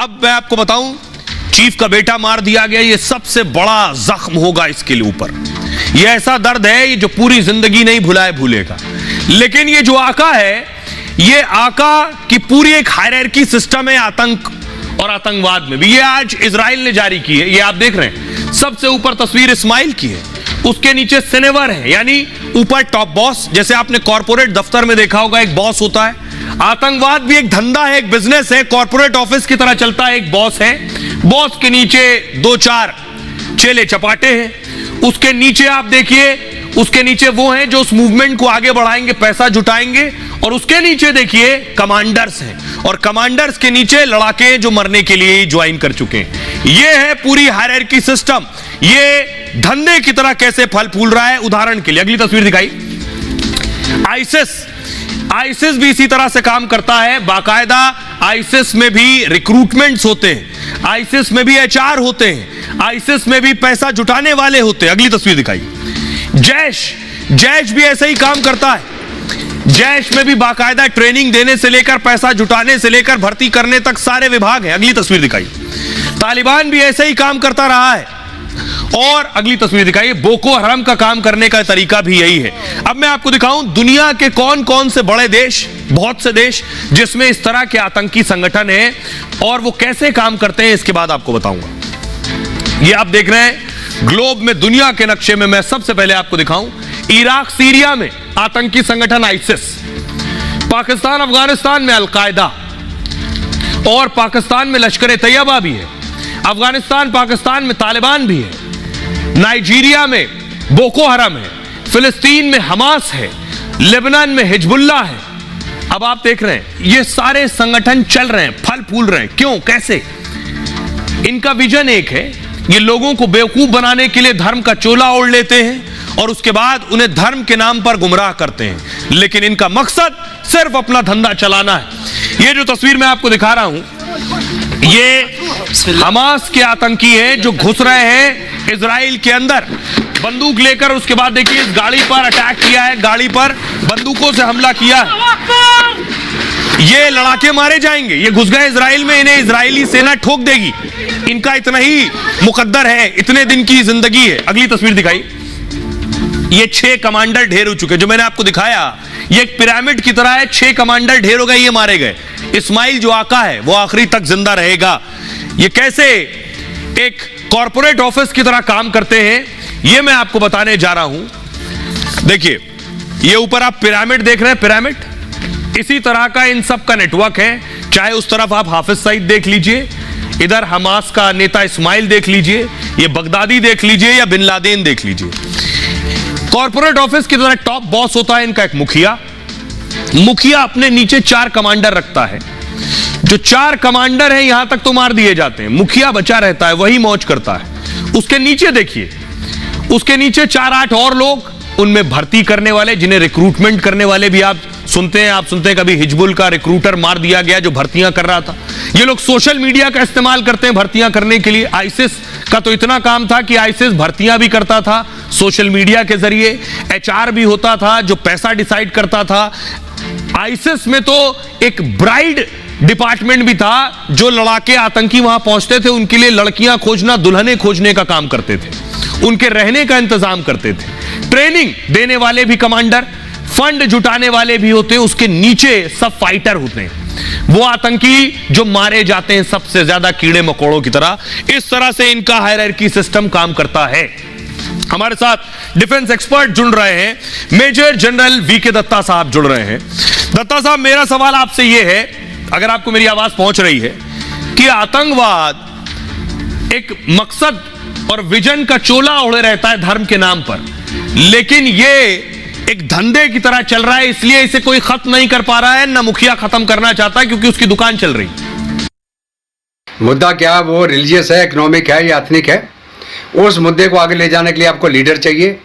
अब मैं आपको बताऊं, चीफ का बेटा मार दिया गया, ये सबसे बड़ा जख्म होगा इसके ऊपर। यह ऐसा दर्द है जो पूरी जिंदगी नहीं भूलेगा। लेकिन ये जो आका है, ये आका की पूरी एक हायरार्की सिस्टम है आतंक और आतंकवाद में भी। ये आज इजराइल ने जारी की है, ये आप देख रहे हैं। सबसे ऊपर तस्वीर इस्माइल की है, उसके नीचे सिनेवर है, यानी ऊपर टॉप बॉस। जैसे आपने कॉर्पोरेट दफ्तर में देखा होगा एक बॉस होता है, आतंकवाद भी एक धंधा है, एक बिजनेस है, कॉर्पोरेट ऑफिस की तरह चलता है। एक बॉस है, बॉस के नीचे 2-4 चेले चपाटे हैं। उसके नीचे आप देखिए, उसके नीचे वो हैं जो उस मूवमेंट को आगे बढ़ाएंगे, पैसा जुटाएंगे। और उसके नीचे देखिए कमांडर्स हैं, और कमांडर्स के नीचे लड़ाके जो मरने के लिए ज्वाइन कर चुके हैं। ये है पूरी हायरार्की सिस्टम। ये धंधे की तरह कैसे फल फूल रहा है। उदाहरण के लिए अगली तस्वीर दिखाई, आईसिस भी इसी तरह से काम करता है। बाकायदा आईसिस में भी रिक्रूटमेंट्स होते हैं, आईसिस में भी एचआर होते हैं, आईसिस में भी पैसा जुटाने वाले होते हैं। अगली तस्वीर दिखाई, जैश भी ऐसे ही काम करता है। जैश में भी बाकायदा ट्रेनिंग देने से लेकर पैसा जुटाने से लेकर भर्ती करने तक सारे विभाग हैं। अगली तस्वीर दिखाई, तालिबान भी ऐसे ही काम करता रहा है। और अगली तस्वीर दिखाइए, बोको हराम का काम करने का तरीका भी यही है। अब मैं आपको दिखाऊं दुनिया के कौन कौन से बड़े देश, बहुत से देश जिसमें इस तरह के आतंकी संगठन है और वो कैसे काम करते हैं, इसके बाद आपको बताऊंगा। ये आप देख रहे हैं ग्लोब में, दुनिया के नक्शे में। मैं सबसे पहले आपको दिखाऊं इराक सीरिया में आतंकी संगठन आईसिस, पाकिस्तान अफगानिस्तान में अलकायदा, और पाकिस्तान में लश्कर ए तैयबा भी है, अफगानिस्तान पाकिस्तान में तालिबान भी है, नाइजीरिया में बोको हराम है, फिलिस्तीन में हमास है, लेबनान में हिजबुल्लाह है। अब आप देख रहे हैं ये सारे संगठन चल रहे हैं, फल फूल रहे हैं। क्यों, कैसे? इनका विजन एक है, ये लोगों को बेवकूफ बनाने के लिए धर्म का चोला ओढ़ लेते हैं और उसके बाद उन्हें धर्म के नाम पर गुमराह करते हैं। लेकिन इनका मकसद सिर्फ अपना धंधा चलाना है। ये जो तस्वीर मैं आपको दिखा रहा हूं, ये हमास के आतंकी हैं जो घुस रहे हैं इजराइल के अंदर बंदूक लेकर। उसके बाद देखिए इस गाड़ी पर अटैक किया है, गाड़ी पर बंदूकों से हमला किया है। ये लड़ाके मारे जाएंगे, ये घुस गए इजराइल में, इन्हें इजरायली सेना ठोक देगी। इनका इतना ही मुकद्दर है, इतने दिन की जिंदगी है। अगली तस्वीर दिखाई, ये 6 कमांडर ढेर हो चुके। जो मैंने आपको दिखाया ये एक पिरामिड की तरह है, 6 कमांडर ढेर हो गए, ये मारे गए। इस्माइल जो आका है वो आखिरी तक जिंदा रहेगा। ये कैसे एक कॉर्पोरेट ऑफिस की तरह काम करते हैं, ये मैं आपको बताने जा रहा हूं। देखिए ये ऊपर आप पिरामिड देख रहे हैं, पिरामिड इसी तरह का इन सब का नेटवर्क है। चाहे उस तरफ आप हाफिज सईद देख लीजिए, इधर हमास का नेता इस्माइल देख लीजिए, ये बगदादी देख लीजिए या बिन लादेन देख लीजिए। कॉर्पोरेट ऑफिस की तरह टॉप बॉस होता है इनका एक मुखिया, मुखिया अपने नीचे 4 कमांडर रखता है। जो 4 कमांडर हैं यहां तक तो मार दिए जाते हैं, मुखिया बचा रहता है, वही मौज करता है। उसके नीचे देखिए, उसके नीचे 4-8 और लोग, उनमें भर्ती करने वाले, जिन्हें रिक्रूटमेंट करने वाले भी आप सुनते हैं कभी हिजबुल का रिक्रूटर मार दिया गया जो भर्तियां कर रहा था। ये लोग सोशल मीडिया का इस्तेमाल करते हैं भर्तियां करने के लिए। आईसिस का तो इतना काम था कि आईसिस भर्तियां भी करता था सोशल मीडिया के जरिए, एचआर भी होता था जो पैसा डिसाइड करता था। आईसिस में तो एक ब्राइड डिपार्टमेंट भी था, जो लड़ाके आतंकी वहां पहुंचते थे उनके लिए लड़कियां खोजना, दुल्हनें खोजने का काम करते थे, उनके रहने का इंतजाम करते थे। ट्रेनिंग देने वाले भी कमांडर, फंड जुटाने वाले भी होते हैं, उसके नीचे सब फाइटर होते हैं, वो आतंकी जो मारे जाते हैं सबसे ज्यादा कीड़े मकोड़ों की तरह। इस तरह से इनका हायरार्की सिस्टम काम करता है। हमारे साथ डिफेंस एक्सपर्ट जुड़ रहे हैं, मेजर जनरल वीके दत्ता साहब जुड़ रहे हैं। दत्ता साहब, मेरा सवाल आपसे यह है, अगर आपको मेरी आवाज पहुंच रही है, कि आतंकवाद एक मकसद और विजन का चोला ओढ़े रहता है धर्म के नाम पर, लेकिन ये एक धंधे की तरह चल रहा है, इसलिए इसे कोई खत्म नहीं कर पा रहा है, ना मुखिया खत्म करना चाहता है क्योंकि उसकी दुकान चल रही। मुद्दा क्या वो रिलीजियस है, इकोनॉमिक है या एथनिक है, उस मुद्दे को आगे ले जाने के लिए आपको लीडर चाहिए।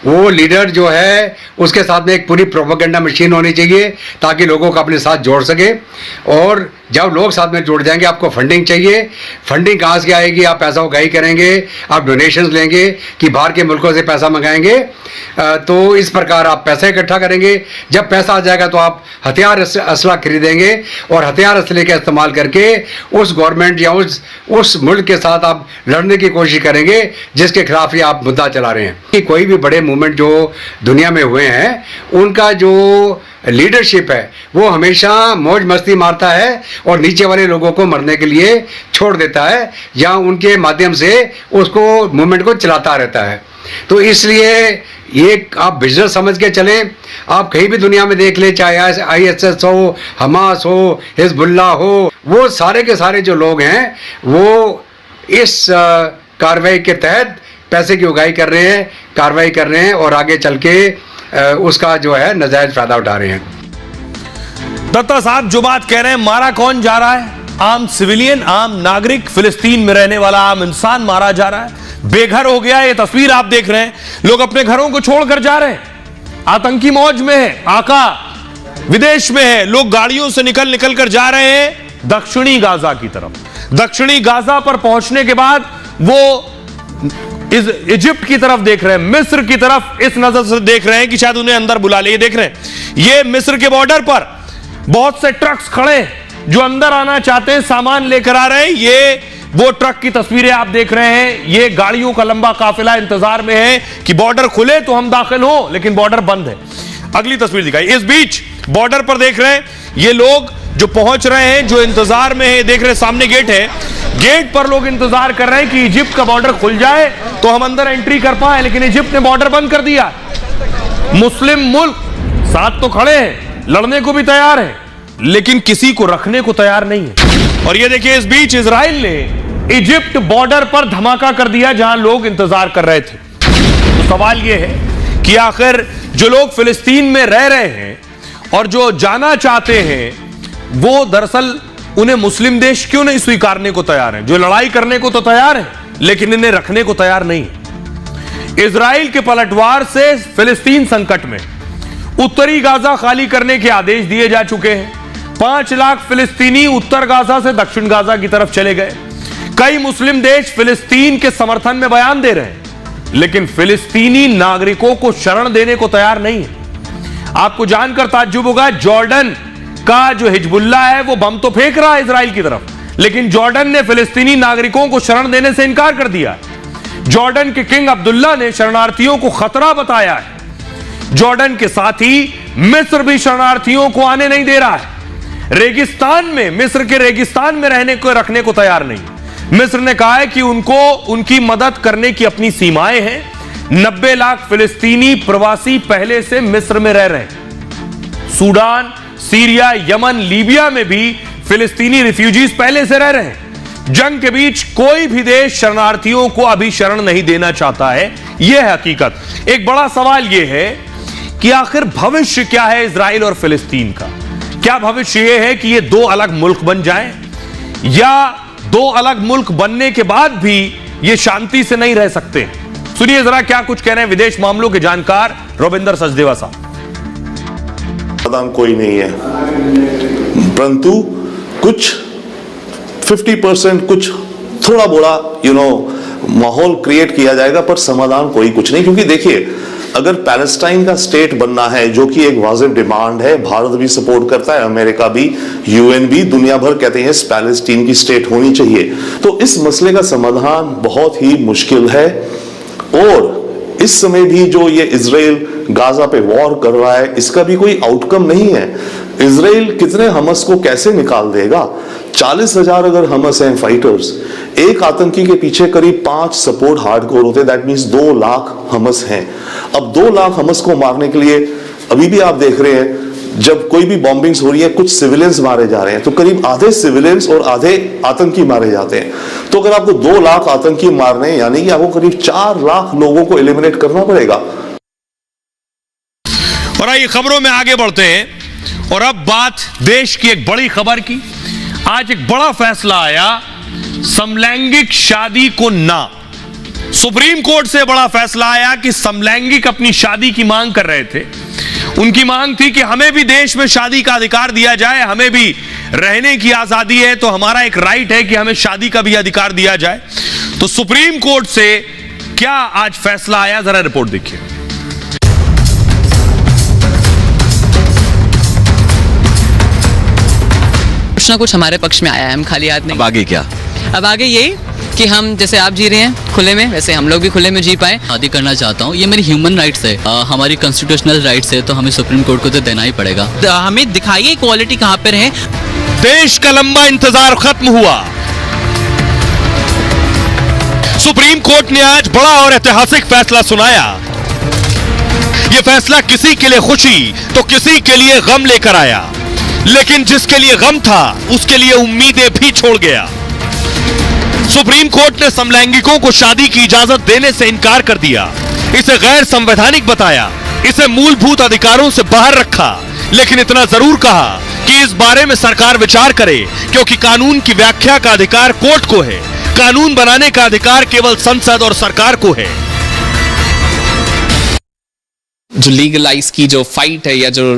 वो लीडर जो है उसके साथ में एक पूरी प्रोपेगेंडा मशीन होनी चाहिए ताकि लोगों को अपने साथ जोड़ सके। और जब लोग साथ में जुड़ जाएंगे, आपको फंडिंग चाहिए। फंडिंग कहाँ से आएगी? आप पैसा उगाही करेंगे, आप डोनेशंस लेंगे कि बाहर के मुल्कों से पैसा मंगाएंगे, तो इस प्रकार आप पैसा इकट्ठा करेंगे। जब पैसा आ जाएगा तो आप हथियार असला खरीदेंगे और हथियार असले का इस्तेमाल करके उस गवर्नमेंट या उस मुल्क के साथ आप लड़ने की कोशिश करेंगे जिसके खिलाफ ये आप मुद्दा चला रहे हैं। कि कोई भी बड़े मूवमेंट जो दुनिया में हुए हैं, उनका जो लीडरशिप है वो हमेशा मौज मस्ती मारता है और नीचे वाले लोगों को मरने के लिए छोड़ देता है या उनके माध्यम से उसको मूवमेंट को चलाता रहता है। तो इसलिए ये आप बिजनेस समझ के चलें। आप कहीं भी दुनिया में देख ले, चाहे ISIS हो, हमास हो, हिजबुल्ला हो, वो सारे के सारे जो लोग हैं वो इस कार्रवाई के तहत पैसे की उगाही कर रहे हैं, कार्रवाई कर रहे हैं और आगे चल के उसका जो है नाजायज फायदा उठा रहे हैं। दत्ता साहब जो बात कह रहे हैं, मारा कौन जा रहा है? आम सिविलियन, आम नागरिक, फिलिस्तीन में रहने वाला आम इंसान मारा जा रहा है, बेघर हो गया है। ये तस्वीर आप देख रहे हैं, लोग अपने घरों को छोड़कर जा रहे हैं, आतंकी मौज में है, आका विदेश में है, लोग गाड़ियों से निकल कर जा रहे हैं दक्षिणी गाजा की तरफ। दक्षिणी गाजा पर पहुंचने के बाद वो इजिप्ट की तरफ देख रहे हैं, मिस्र की तरफ इस नजर से देख रहे हैं कि शायद उन्हें अंदर बुला ले। देख रहे हैं, ये मिस्र के बॉर्डर पर बहुत से ट्रक्स खड़े हैं जो अंदर आना चाहते हैं, सामान लेकर आ रहे हैं। ये वो ट्रक की तस्वीरें आप देख रहे हैं। ये गाड़ियों का लंबा काफिला इंतजार में है कि बॉर्डर खुले तो हम दाखिल हो, लेकिन बॉर्डर बंद है। अगली तस्वीर दिखाई। इस बीच बॉर्डर पर देख रहे हैं ये लोग जो पहुंच रहे हैं, जो इंतजार में है। देख रहे हैं सामने गेट है, गेट पर लोग इंतजार कर रहे हैं कि इजिप्ट का बॉर्डर खुल जाए तो हम अंदर एंट्री कर पाए, लेकिन इजिप्ट ने बॉर्डर बंद कर दिया। मुस्लिम मुल्क साथ तो खड़े हैं, लड़ने को भी तैयार है, लेकिन किसी को रखने को तैयार नहीं है। और ये देखिए, इस बीच इजराइल ने इजिप्ट बॉर्डर पर धमाका कर दिया जहां लोग इंतजार कर रहे थे। तो सवाल यह है कि आखिर जो लोग फिलिस्तीन में रह रहे हैं और जो जाना चाहते हैं, वो दरअसल उन्हें मुस्लिम देश क्यों नहीं स्वीकारने को तैयार हैं? जो लड़ाई करने को तो तैयार है, लेकिन इन्हें रखने को तैयार नहीं है। इजराइल के पलटवार से फिलिस्तीन संकट में, उत्तरी गाजा खाली करने के आदेश दिए जा चुके हैं। 5 लाख फिलिस्तीनी उत्तर गाजा से दक्षिण गाजा की तरफ चले गए। कई मुस्लिम देश फिलिस्तीन के समर्थन में बयान दे रहे हैं, लेकिन फिलिस्तीनी नागरिकों को शरण देने को तैयार नहीं है। आपको जानकर ताज्जुब होगा, जॉर्डन का जो हिजबुल्ला है वो बम तो फेंक रहा है इजराइल की तरफ, लेकिन जॉर्डन ने फिलिस्तीनी नागरिकों को शरण देने से इनकार कर दिया है। जॉर्डन के किंग अब्दुल्ला ने शरणार्थियों को खतरा बताया है। जॉर्डन के साथ ही मिस्र भी शरणार्थियों को आने नहीं दे रहा है। रेगिस्तान में, मिस्र के रेगिस्तान में रहने को, रखने को तैयार नहीं। मिस्र ने कहा है कि उनको उनकी मदद करने की अपनी सीमाएं हैं। 90 लाख फिलिस्तीनी प्रवासी पहले से मिस्र में रह रहे हैं। सूडान, सीरिया, यमन, लीबिया में भी फिलिस्तीनी रिफ्यूजीज पहले से रह रहे हैं। जंग के बीच कोई भी देश शरणार्थियों को अभी शरण नहीं देना चाहता है, यह है हकीकत। एक बड़ा सवाल यह है कि आखिर भविष्य क्या है इजराइल और फिलिस्तीन का। क्या भविष्य यह है कि ये दो अलग मुल्क बन जाएं, या दो अलग मुल्क बनने के बाद भी ये शांति से नहीं रह सकते। सुनिए जरा क्या कुछ कह रहे हैं विदेश मामलों के जानकार रविंदर सचदेवा साहब। समाधान कोई नहीं है, परंतु कुछ 50% कुछ थोड़ा बोड़ा माहौल क्रिएट किया जाएगा, पर समाधान कोई कुछ नहीं। क्योंकि देखिए, अगर पैलेस्टाइन का स्टेट बनना है, जो कि एक वाजिब डिमांड है, भारत भी सपोर्ट करता है, अमेरिका भी, यूएन भी, दुनिया भर कहते हैं पैलेस्टीन की स्टेट होनी चाहिए, तो इस मसले का समाधान बहुत ही मुश्किल है। और इस समय भी जो ये इजराइल गाजा पे वॉर कर रहा है, इसका भी कोई आउटकम नहीं है। इजराइल कितने हमस को कैसे निकाल देगा? 40,000 अगर हमस हैं फाइटर्स, एक आतंकी के पीछे करीब 5 सपोर्ट हार्डकोर होते, दैट मींस 2 लाख हमस हैं। अब 2 लाख हमस को मारने के लिए अभी भी आप देख रहे हैं, जब कोई भी बॉम्बिंग्स हो रही है, कुछ सिविलियंस मारे जा रहे हैं, तो करीब आधे सिविलियंस और आधे आतंकी मारे जाते हैं। तो अगर आपको 2 लाख आतंकी मारने हैं, यानी कि आपको करीब 4 लाख लोगों को एलिमिनेट करना पड़ेगा। और आइए खबरों में आगे बढ़ते हैं, और अब बात देश की एक बड़ी खबर की। आज एक बड़ा फैसला आया, समलैंगिक शादी को ना। सुप्रीम कोर्ट से बड़ा फैसला आया कि समलैंगिक अपनी शादी की मांग कर रहे थे। उनकी मांग थी कि हमें भी देश में शादी का अधिकार दिया जाए, हमें भी रहने की आजादी है, तो हमारा एक राइट है कि हमें शादी का भी अधिकार दिया जाए। तो सुप्रीम कोर्ट से क्या आज फैसला आया, जरा रिपोर्ट देखिए। कुछ ना कुछ हमारे पक्ष में आया है, हम खाली हाथ नहीं। अब आगे क्या? अब आगे यही कि हम जैसे आप जी रहे हैं खुले में, वैसे हम लोग भी खुले में जी पाए। शादी करना चाहता हूँ, ये मेरी ह्यूमन राइट्स है, हमारी कॉन्स्टिट्यूशनल राइट्स है, तो हमें सुप्रीम कोर्ट को तो देना ही पड़ेगा। हमें दिखाइए इक्वालिटी कहाँ पर है। देश का लंबा इंतजार खत्म हुआ। सुप्रीम कोर्ट ने आज बड़ा और ऐतिहासिक फैसला सुनाया। यह फैसला किसी के लिए खुशी तो किसी के लिए गम लेकर आया, लेकिन जिसके लिए गम था उसके लिए उम्मीदें भी छोड़ गया। सुप्रीम कोर्ट ने समलैंगिकों को शादी की इजाजत देने से इनकार कर दिया, इसे गैर संवैधानिक बताया, इसे मूलभूत अधिकारों से बाहर रखा, लेकिन इतना जरूर कहा कि इस बारे में सरकार विचार करे, क्योंकि कानून की व्याख्या का अधिकार कोर्ट को है, कानून बनाने का अधिकार केवल संसद और सरकार को है। जो लीगलाइज की जो फाइट है या जो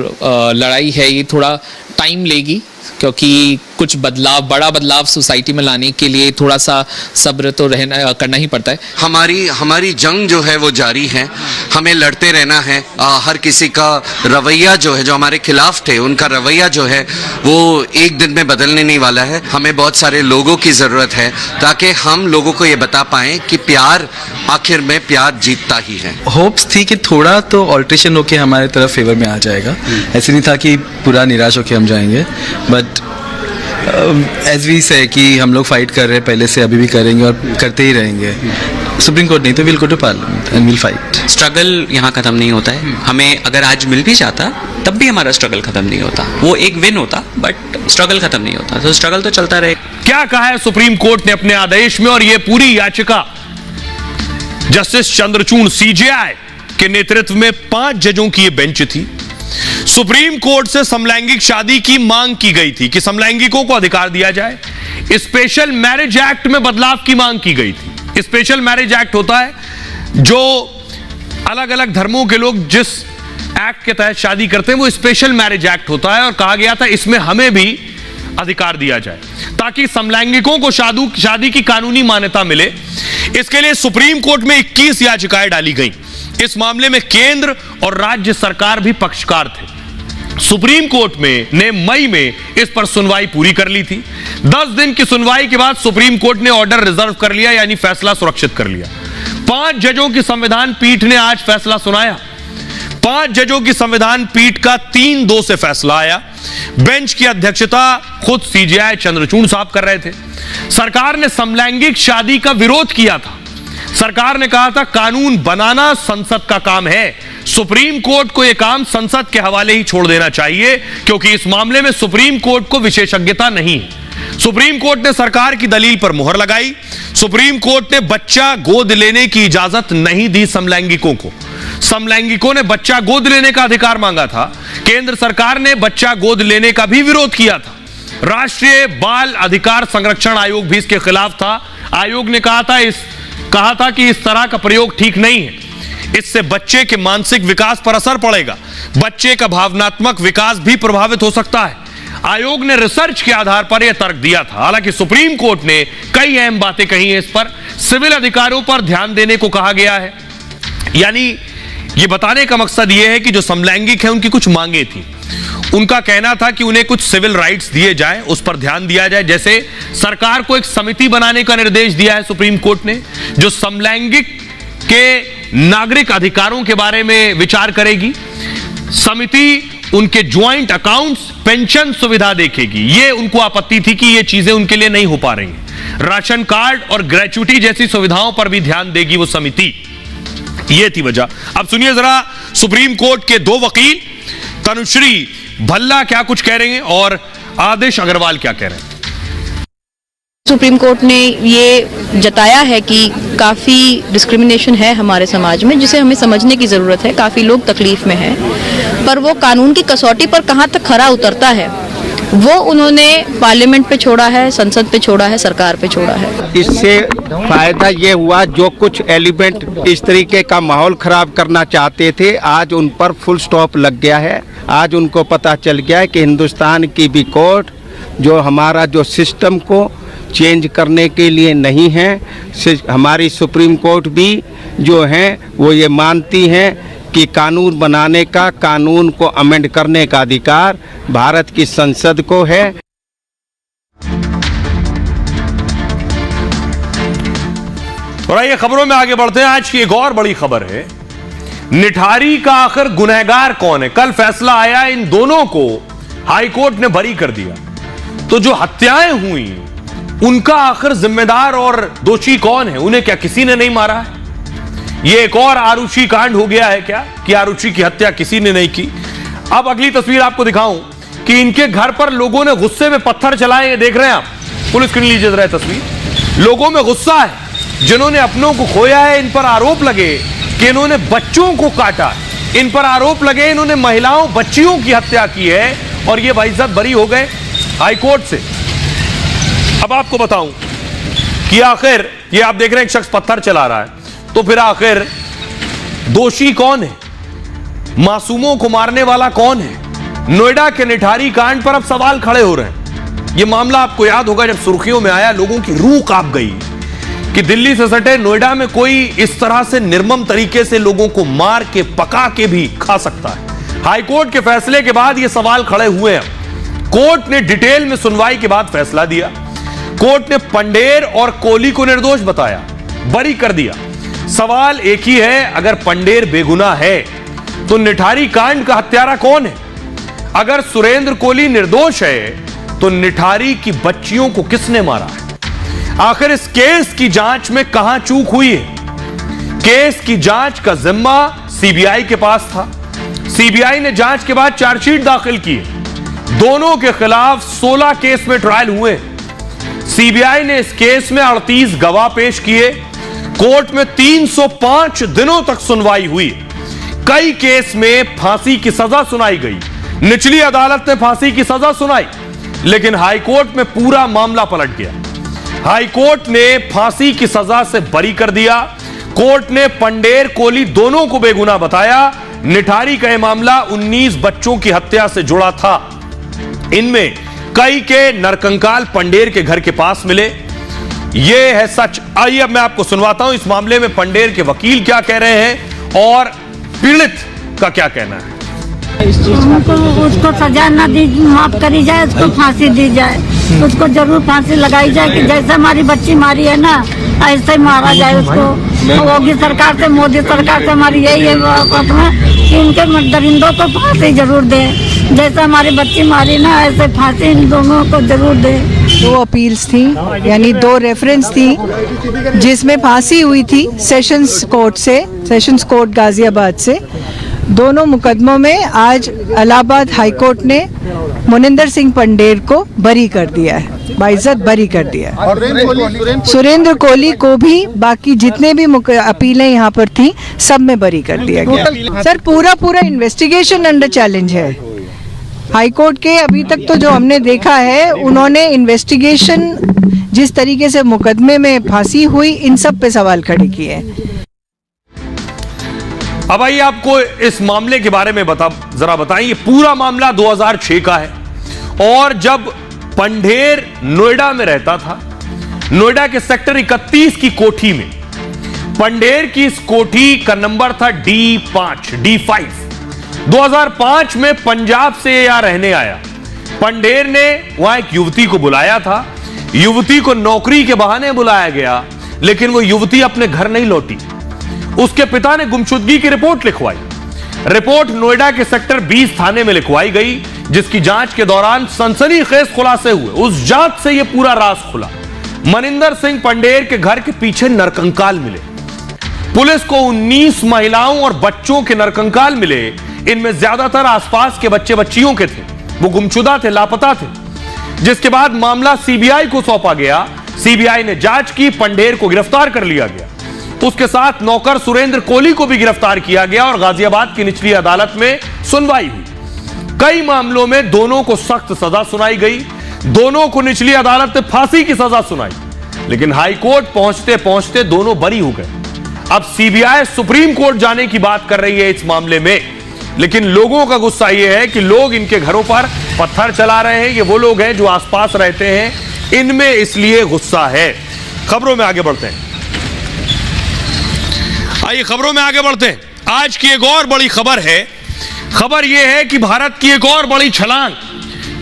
लड़ाई है, ये थोड़ा टाइम लेगी, क्योंकि कुछ बदलाव, बड़ा बदलाव सोसाइटी में लाने के लिए थोड़ा सा सब्र तो करना ही पड़ता है। हमारी जंग जो है वो जारी है, हमें लड़ते रहना है। हर किसी का रवैया जो है, जो हमारे खिलाफ थे, उनका रवैया जो है वो एक दिन में बदलने नहीं वाला है। हमें बहुत सारे लोगों की ज़रूरत है, ताकि हम लोगों को ये बता पाएं कि प्यार, आखिर में प्यार जीतता ही है। होप्स थी कि थोड़ा तो ऑल्ट्रेशन होके हमारे तरफ फेवर में आ जाएगा, ऐसे नहीं था कि पूरा निराश होके हम जाएंगे। बट एज वी से कि हम लोग फाइट कर रहे हैं पहले से, अभी भी करेंगे और करते ही रहेंगे। सुप्रीम कोर्ट नहीं तो will go to parliament and will fight. Struggle यहाँ खत्म नहीं होता है। हमें अगर आज मिल भी जाता तब भी हमारा स्ट्रगल खत्म नहीं होता। वो एक विन होता, बट स्ट्रगल खत्म नहीं होता, तो स्ट्रगल तो चलता रहे। क्या कहा है सुप्रीम कोर्ट ने अपने आदेश में, और यह पूरी याचिका जस्टिस चंद्रचूड़ सीजेआई के नेतृत्व में 5 जजों की यह बेंच थी। सुप्रीम कोर्ट से समलैंगिक शादी की मांग की गई थी कि समलैंगिकों को अधिकार दिया जाए। स्पेशल मैरिज एक्ट में बदलाव की मांग की गई थी। स्पेशल मैरिज एक्ट होता है जो अलग अलग धर्मों के लोग जिस एक्ट के तहत शादी करते हैं, वो स्पेशल मैरिज एक्ट होता है, और कहा गया था इसमें हमें भी अधिकार दिया जाए ताकि समलैंगिकों को शादी की कानूनी मान्यता मिले। इसके लिए सुप्रीम कोर्ट में 21 याचिकाएं डाली गई। इस मामले में केंद्र और राज्य सरकार भी पक्षकार थे। सुप्रीम कोर्ट ने मई में इस पर सुनवाई पूरी कर ली थी। 10 दिन की सुनवाई के बाद सुप्रीम कोर्ट ने ऑर्डर रिजर्व कर लिया, यानी फैसला सुरक्षित कर लिया। 5 जजों की संविधान पीठ ने आज फैसला सुनाया। 5 जजों की संविधान पीठ का 3-2 से फैसला आया। बेंच की अध्यक्षता खुद सीजेआई चंद्रचूड़ साहब कर रहे थे। सरकार ने समलैंगिक शादी का विरोध किया था। सरकार ने कहा था कानून बनाना संसद का काम है, सुप्रीम कोर्ट को यह काम संसद के हवाले ही छोड़ देना चाहिए, क्योंकि इस मामले में सुप्रीम कोर्ट को विशेषज्ञता नहीं है। सुप्रीम कोर्ट ने सरकार की दलील पर मुहर लगाई। सुप्रीम कोर्ट ने बच्चा गोद लेने की इजाजत नहीं दी समलैंगिकों को। समलैंगिकों ने बच्चा गोद लेने का अधिकार मांगा था। केंद्र सरकार ने बच्चा गोद लेने का भी विरोध किया था। राष्ट्रीय बाल अधिकार संरक्षण आयोग भी इसके खिलाफ था। आयोग ने कहा था कि इस तरह का प्रयोग ठीक नहीं है, इससे बच्चे के मानसिक विकास पर असर पड़ेगा, बच्चे का भावनात्मक विकास भी प्रभावित हो सकता है। आयोग ने रिसर्च के आधार पर यह तर्क दिया था। हालांकि सुप्रीम कोर्ट ने कई अहम बातें कही हैं इस पर। सिविल अधिकारों पर ध्यान देने को कहा गया है, यानी यह बताने का मकसद यह है कि जो समलैंगिक हैं उनकी कुछ मांगे थी। उनका कहना था कि उन्हें कुछ सिविल राइट्स दिए जाएं, उस पर ध्यान दिया जाए। जैसे सरकार को एक समिति बनाने का निर्देश दिया है सुप्रीम कोर्ट ने, जो समलैंगिक के नागरिक अधिकारों के बारे में विचार करेगी। समिति उनके ज्वाइंट अकाउंट्स, पेंशन सुविधा देखेगी। ये उनको आपत्ति थी कि ये चीजें उनके लिए नहीं हो पा रही हैं। राशन कार्ड और ग्रेच्युटी जैसी सुविधाओं पर भी ध्यान देगी वो समिति। ये थी वजह। अब सुनिए जरा सुप्रीम कोर्ट के दो वकील तनुश्री भल्ला क्या कुछ कह रहे हैं और आदेश अग्रवाल क्या कह रहे हैं। सुप्रीम कोर्ट ने ये जताया है कि काफ़ी डिस्क्रिमिनेशन है हमारे समाज में, जिसे हमें समझने की ज़रूरत है। काफ़ी लोग तकलीफ में हैं, पर वो कानून की कसौटी पर कहाँ तक खरा उतरता है वो उन्होंने पार्लियामेंट पे छोड़ा है, संसद पे छोड़ा है, सरकार पे छोड़ा है। इससे फायदा ये हुआ, जो कुछ एलिमेंट इस तरीके का माहौल खराब करना चाहते थे, आज उन पर फुल स्टॉप लग गया है। आज उनको पता चल गया है कि हिंदुस्तान की भी कोर्ट जो हमारा जो सिस्टम को चेंज करने के लिए नहीं है, हमारी सुप्रीम कोर्ट भी जो है वो ये मानती हैं कि कानून बनाने का, कानून को अमेंड करने का अधिकार भारत की संसद को है। और आइए खबरों में आगे बढ़ते हैं। आज की एक और बड़ी खबर है, निठारी का आखिर गुनहगार कौन है। कल फैसला आया, इन दोनों को हाईकोर्ट ने बरी कर दिया। तो जो हत्याएं हुई उनका आखिर जिम्मेदार और दोषी कौन है? उन्हें क्या किसी ने नहीं मारा है? ये एक और आरुषि कांड हो गया है क्या कि आरुषि की हत्या किसी ने नहीं की? अब अगली तस्वीर आपको दिखाऊं कि इनके घर पर लोगों ने गुस्से में पत्थर चलाए। ये देख रहे हैं आप, पुलिस स्क्रीन लीजिए जरा तस्वीर। लोगों में गुस्सा है, जिन्होंने अपनों को खोया है। इन पर आरोप लगे कि इन्होंने बच्चों को काटा, इन पर आरोप लगे इन्होंने महिलाओं बच्चियों की हत्या की है, और ये बाइज्जत बरी हो गए हाईकोर्ट से। अब आपको बताऊं कि आखिर ये आप देख रहे हैं एक शख्स पत्थर चला रहा है, तो फिर आखिर दोषी कौन है? मासूमों को मारने वाला कौन है? नोएडा के निठारी कांड पर अब सवाल खड़े हो रहे हैं। यह मामला आपको याद होगा, जब सुर्खियों में आया लोगों की रूह कांप गई कि दिल्ली से सटे नोएडा में कोई इस तरह से निर्मम तरीके से लोगों को मार के पका के भी खा सकता है। हाईकोर्ट के फैसले के बाद यह सवाल खड़े हुए हैं। कोर्ट ने डिटेल में सुनवाई के बाद फैसला दिया। कोर्ट ने पंडेर और कोहली को निर्दोष बताया, बरी कर दिया। सवाल एक ही है, अगर पंडेर बेगुनाह है तो निठारी कांड का हत्यारा कौन है? अगर सुरेंद्र कोहली निर्दोष है तो निठारी की बच्चियों को किसने मारा है? आखिर इस केस की जांच में कहां चूक हुई है? केस की जांच का जिम्मा सीबीआई के पास था। सीबीआई ने जांच के बाद चार्जशीट दाखिल की है। दोनों के खिलाफ 16 केस में ट्रायल हुए। सीबीआई ने इस केस में 38 गवाह पेश किए। कोर्ट में 305 दिनों तक सुनवाई हुई। कई केस में फांसी की सजा सुनाई गई। निचली अदालत ने फांसी की सजा सुनाई, लेकिन हाईकोर्ट में पूरा मामला पलट गया। हाईकोर्ट ने फांसी की सजा से बरी कर दिया। कोर्ट ने पंडेर कोहली दोनों को बेगुनाह बताया। निठारी का यह मामला 19 बच्चों की हत्या से जुड़ा था। इनमें कई के नरकंकाल पंडेर के घर के पास मिले। यह है सच। आइए अब मैं आपको सुनवाता हूं इस मामले में पंडेर के वकील क्या कह रहे हैं और पीड़ित का क्या कहना है। उसको सजा न दी, माफ करी जाए, उसको फांसी दी जाए, उसको जरूर फांसी लगाई जाए कि जैसे हमारी बच्ची मारी है ना, ऐसे मारा जाए उसको। योगी सरकार से, मोदी सरकार से हमारी यही है कि इनके दरिंदों को फांसी जरूर दे, जैसे हमारी बच्ची मारी ना ऐसे फांसी इन दोनों को जरूर दे। 2 अपील्स थी, यानी 2 रेफरेंस थी, जिसमें फांसी हुई थी सेशंस कोर्ट से, सेशंस कोर्ट गाजियाबाद से। दोनों मुकदमों में आज इलाहाबाद हाईकोर्ट ने मोनिंदर सिंह पंडेर को बरी कर दिया है। बाइज्जत बरी कर दिया। सुरेंद्र कोहली को भी बाकी जितने भी अपीलें यहाँ पर थी सब में बरी कर दिया गया। सर पूरा इन्वेस्टिगेशन अंडर चैलेंज है हाई कोर्ट के। अभी तक तो जो हमने देखा है उन्होंने इन्वेस्टिगेशन जिस तरीके से मुकदमे में फांसी हुई इन सब पे सवाल खड़े किए। अब आइए आपको इस मामले के बारे में जरा बताएं। ये पूरा मामला 2006 का है और जब पंढेर नोएडा में रहता था, नोएडा के सेक्टर 31 की कोठी में, पंढेर की इस कोठी का नंबर था D5। 2005 में पंजाब से यहां रहने आया। पंढेर ने वहां एक युवती को बुलाया था, युवती को नौकरी के बहाने बुलाया गया, लेकिन वो युवती अपने घर नहीं लौटी। उसके पिता ने गुमशुदगी की रिपोर्ट लिखवाई। रिपोर्ट नोएडा के सेक्टर 20 थाने में लिखवाई गई, जिसकी जांच के दौरान सनसनीखेज खुलासे हुए। उस जांच से यह पूरा राज खुला। मनिंदर सिंह पंढेर के घर के पीछे नरकंकाल मिले। पुलिस को 19 महिलाओं और बच्चों के नरकंकाल मिले। इनमें ज्यादातर आसपास के बच्चे बच्चियों के थे, वो गुमशुदा थे, लापता थे। जिसके बाद मामला सीबीआई को सौंपा गया। सीबीआई ने जांच की, पंढेर को गिरफ्तार कर लिया गया। उसके साथ नौकर सुरेंद्र कोहली को भी गिरफ्तार किया गया और गाजियाबाद की निचली अदालत में सुनवाई हुई। कई मामलों में दोनों को सख्त सजा सुनाई गई। दोनों को निचली अदालत ने फांसी की सजा सुनाई, लेकिन हाई कोर्ट पहुंचते पहुंचते दोनों बरी हो गए। अब सीबीआई सुप्रीम कोर्ट जाने की बात कर रही है इस मामले में, लेकिन लोगों का गुस्सा यह है कि लोग इनके घरों पर पत्थर चला रहे हैं। ये वो लोग हैं जो आसपास रहते हैं, इनमें इसलिए गुस्सा है। खबरों में आगे बढ़ते हैं। आइए खबरों में आगे बढ़ते हैं। आज की एक और बड़ी खबर है। खबर यह है कि भारत की एक और बड़ी छलांग,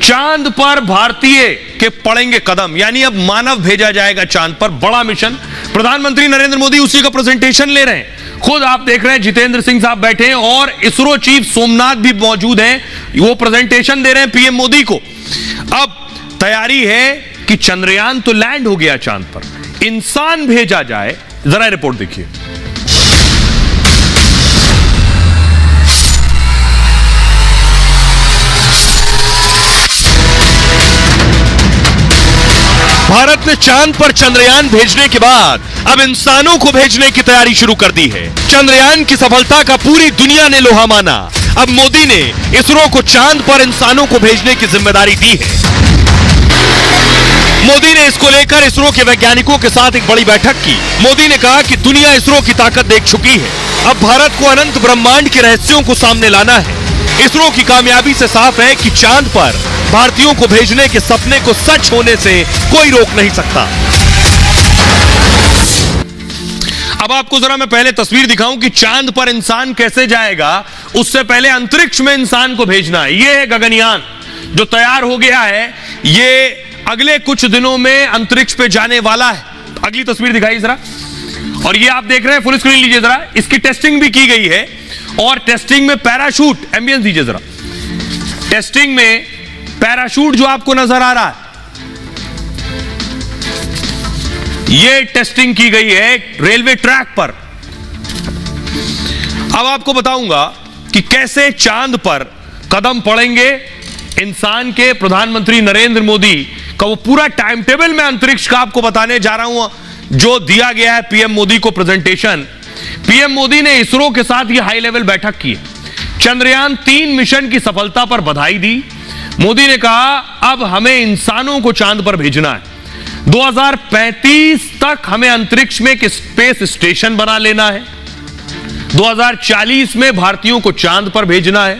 चांद पर भारतीय के पड़ेंगे कदम, यानी अब मानव भेजा जाएगा चांद पर। बड़ा मिशन। प्रधानमंत्री नरेंद्र मोदी उसी का प्रेजेंटेशन ले रहे हैं। खुद आप देख रहे हैं जितेंद्र सिंह साहब बैठे हैं और इसरो चीफ सोमनाथ भी मौजूद हैं। वो प्रेजेंटेशन दे रहे हैं पीएम मोदी को। अब तैयारी है कि चंद्रयान तो लैंड हो गया चांद पर, इंसान भेजा जाए। जरा रिपोर्ट देखिए। भारत ने चांद पर चंद्रयान भेजने के बाद अब इंसानों को भेजने की तैयारी शुरू कर दी है। चंद्रयान की सफलता का पूरी दुनिया ने लोहा माना। अब मोदी ने इसरो को चांद पर इंसानों को भेजने की जिम्मेदारी दी है। मोदी ने इसको लेकर इसरो के वैज्ञानिकों के साथ एक बड़ी बैठक की। मोदी ने कहा कि दुनिया इसरो की ताकत देख चुकी है, अब भारत को अनंत ब्रह्मांड के रहस्यों को सामने लाना है। इसरो की कामयाबी से साफ है कि चांद पर भारतीयों को भेजने के सपने को सच होने से कोई रोक नहीं सकता। अब आपको जरा मैं पहले तस्वीर दिखाऊं कि चांद पर इंसान कैसे जाएगा। उससे पहले अंतरिक्ष में इंसान को भेजना है। यह है गगनयान जो तैयार हो गया है। यह अगले कुछ दिनों में अंतरिक्ष पे जाने वाला है। अगली तस्वीर दिखाइए जरा। और ये आप देख रहे हैं, फुल स्क्रीन लीजिए जरा। इसकी टेस्टिंग भी की गई है और टेस्टिंग में पैराशूट, एम्बियंस दीजिए जरा। टेस्टिंग में पैराशूट जो आपको नजर आ रहा है, यह टेस्टिंग की गई है रेलवे ट्रैक पर। अब आपको बताऊंगा कि कैसे चांद पर कदम पड़ेंगे इंसान के। प्रधानमंत्री नरेंद्र मोदी का वो पूरा टाइम टेबल मैं अंतरिक्ष का आपको बताने जा रहा हूं, जो दिया गया है पीएम मोदी को प्रेजेंटेशन। पीएम मोदी ने इसरो के साथ ये हाई लेवल बैठक की। चंद्रयान 3 मिशन की सफलता पर बधाई दी। मोदी ने कहा अब हमें इंसानों को चांद पर भेजना है। 2035 तक हमें अंतरिक्ष में एक स्पेस स्टेशन बना लेना है। 2040 में भारतीयों को चांद पर भेजना है।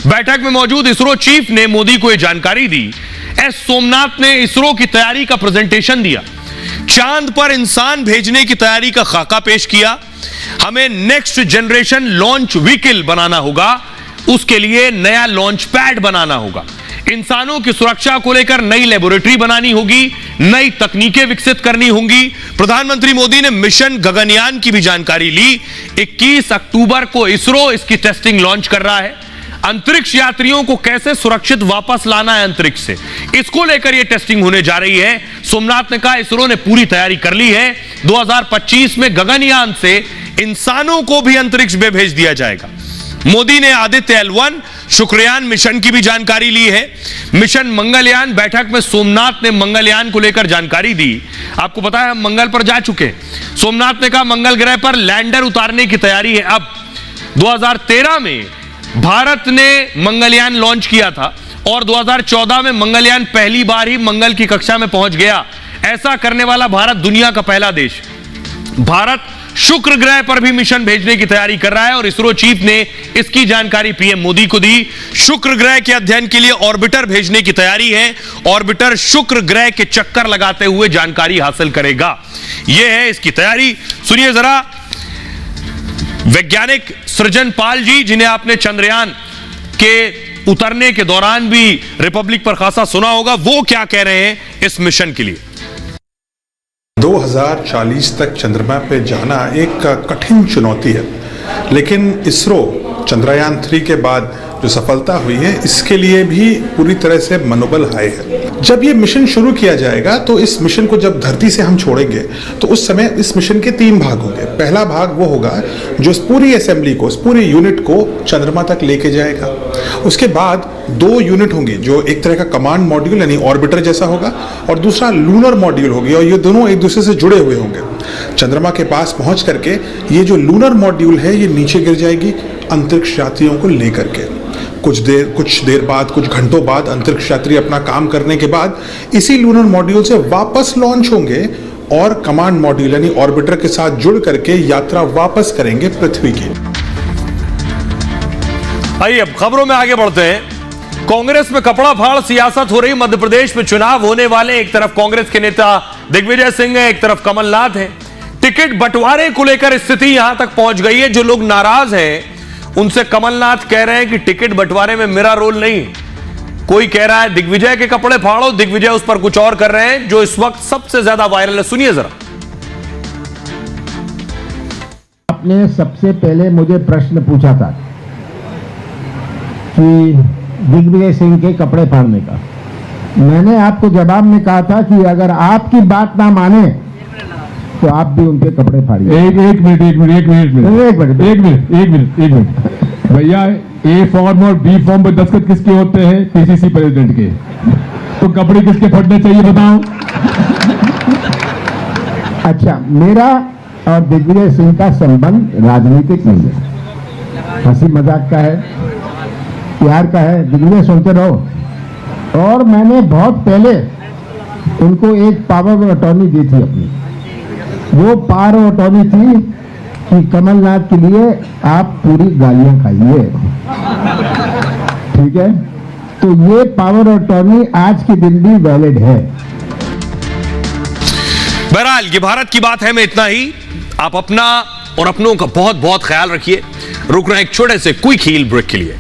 बैठक में मौजूद इसरो चीफ ने मोदी को यह जानकारी दी। एस सोमनाथ ने इसरो की तैयारी का प्रेजेंटेशन दिया। चांद पर इंसान भेजने की तैयारी का खाका पेश किया। हमें नेक्स्ट जनरेशन लॉन्च व्हीकल बनाना होगा, उसके लिए नया लॉन्च पैड बनाना होगा। इंसानों की सुरक्षा को लेकर नई लेबोरेटरी बनानी होगी, नई तकनीकें विकसित करनी होंगी। प्रधानमंत्री मोदी ने मिशन गगनयान की भी जानकारी ली। 21 अक्टूबर को इसरो इसकी टेस्टिंग लॉन्च कर रहा है। अंतरिक्ष यात्रियों को कैसे सुरक्षित वापस लाना है अंतरिक्ष से, इसको लेकर यह टेस्टिंग होने जा रही है। सोमनाथ ने कहा इसरो ने पूरी तैयारी कर ली है। 2025 में गगनयान से इंसानों को भी अंतरिक्ष में भेज दिया जाएगा। मोदी ने आदित्य L1 शुक्रयान मिशन की भी जानकारी ली है। मिशन मंगलयान बैठक में सोमनाथ ने मंगलयान को लेकर जानकारी दी। आपको पता है हम मंगल पर जा चुके हैं। सोमनाथ ने कहा मंगल ग्रह पर लैंडर उतारने की तैयारी है। अब 2013 में भारत ने मंगलयान लॉन्च किया था और 2014 में मंगलयान पहली बार ही मंगल की कक्षा में पहुंच गया। ऐसा करने वाला भारत दुनिया का पहला देश। भारत शुक्र ग्रह पर भी मिशन भेजने की तैयारी कर रहा है और इसरो चीफ ने इसकी जानकारी पीएम मोदी को दी। शुक्र ग्रह के अध्ययन के लिए ऑर्बिटर भेजने की तैयारी है। ऑर्बिटर शुक्र ग्रह के चक्कर लगाते हुए जानकारी हासिल करेगा। यह है इसकी तैयारी। सुनिए जरा वैज्ञानिक सृजन पाल जी, जिन्हें आपने चंद्रयान के उतरने के दौरान भी रिपब्लिक पर खासा सुना होगा, वो क्या कह रहे हैं इस मिशन के लिए। 2040 तक चंद्रमा पे जाना एक कठिन चुनौती है, लेकिन इसरो चंद्रयान 3 के बाद जो सफलता हुई है इसके लिए भी पूरी तरह से मनोबल हाई है। जब ये मिशन शुरू किया जाएगा तो इस मिशन को जब धरती से हम छोड़ेंगे तो उस समय इस मिशन के 3 भाग होंगे। पहला भाग वो होगा जो इस पूरी असेंबली को, इस पूरी यूनिट को चंद्रमा तक लेके जाएगा। उसके बाद 2 यूनिट होंगी जो एक तरह का कमांड मॉड्यूल यानी ऑर्बिटर जैसा होगा और दूसरा लूनर मॉड्यूल होगी और ये दोनों एक दूसरे से जुड़े हुए होंगे। चंद्रमा के पास पहुंच करके ये जो लूनर मॉड्यूल है ये नीचे गिर जाएगी अंतरिक्ष यात्रियों को लेकर के। कुछ देर बाद, कुछ घंटों बाद अंतरिक्ष यात्री अपना काम करने के बाद इसी लूनर मॉड्यूल से वापस लॉन्च होंगे और कमांड मॉड्यूल यानी ऑर्बिटर के साथ जुड़ करके यात्रा वापस करेंगे पृथ्वी की। आइए अब खबरों में आगे बढ़ते हैं। कांग्रेस में कपड़ा फाड़ सियासत हो रही। मध्य प्रदेश में चुनाव होने वाले, एक तरफ कांग्रेस के नेता दिग्विजय सिंह है, एक तरफ कमलनाथ है। टिकट बंटवारे को लेकर स्थिति यहां तक पहुंच गई है। जो लोग नाराज हैं उनसे कमलनाथ कह रहे हैं कि टिकट बंटवारे में मेरा रोल नहीं। कोई कह रहा है दिग्विजय के कपड़े फाड़ो, दिग्विजय उस पर कुछ और कर रहे हैं जो इस वक्त सबसे ज्यादा वायरल है। सुनिए जरा। आपने सबसे पहले मुझे प्रश्न पूछा था कि दिग्विजय सिंह के कपड़े फाड़ने का। मैंने आपको जवाब में कहा था कि अगर आपकी बात ना माने तो आप भी उनके कपड़े फाड़िए। एक मिनट भैया, ए फॉर्म और बी फॉर्म पर दस्तखत किसके होते हैं? पीसीसी प्रेसिडेंट के। तो कपड़े किसके फटने चाहिए बताओ? अच्छा, मेरा और दिग्विजय सिंह का संबंध राजनीतिक नहीं है, हंसी मजाक का है, प्यार का है। दिग्विजय सुनते रहो। और मैंने बहुत पहले उनको एक पावर ऑफ अटॉर्नी दी थी अपनी। वो पावर ऑफ अटॉर्नी थी कि कमलनाथ के लिए आप पूरी गालियां खाइए, ठीक है? तो ये पावर ऑफ अटॉर्नी आज के दिन भी वैलिड है। बहरहाल ये भारत की बात है में इतना ही। आप अपना और अपनों का बहुत बहुत ख्याल रखिए। रुक रहे हैं एक छोटे से क्विक हील ब्रेक के लिए।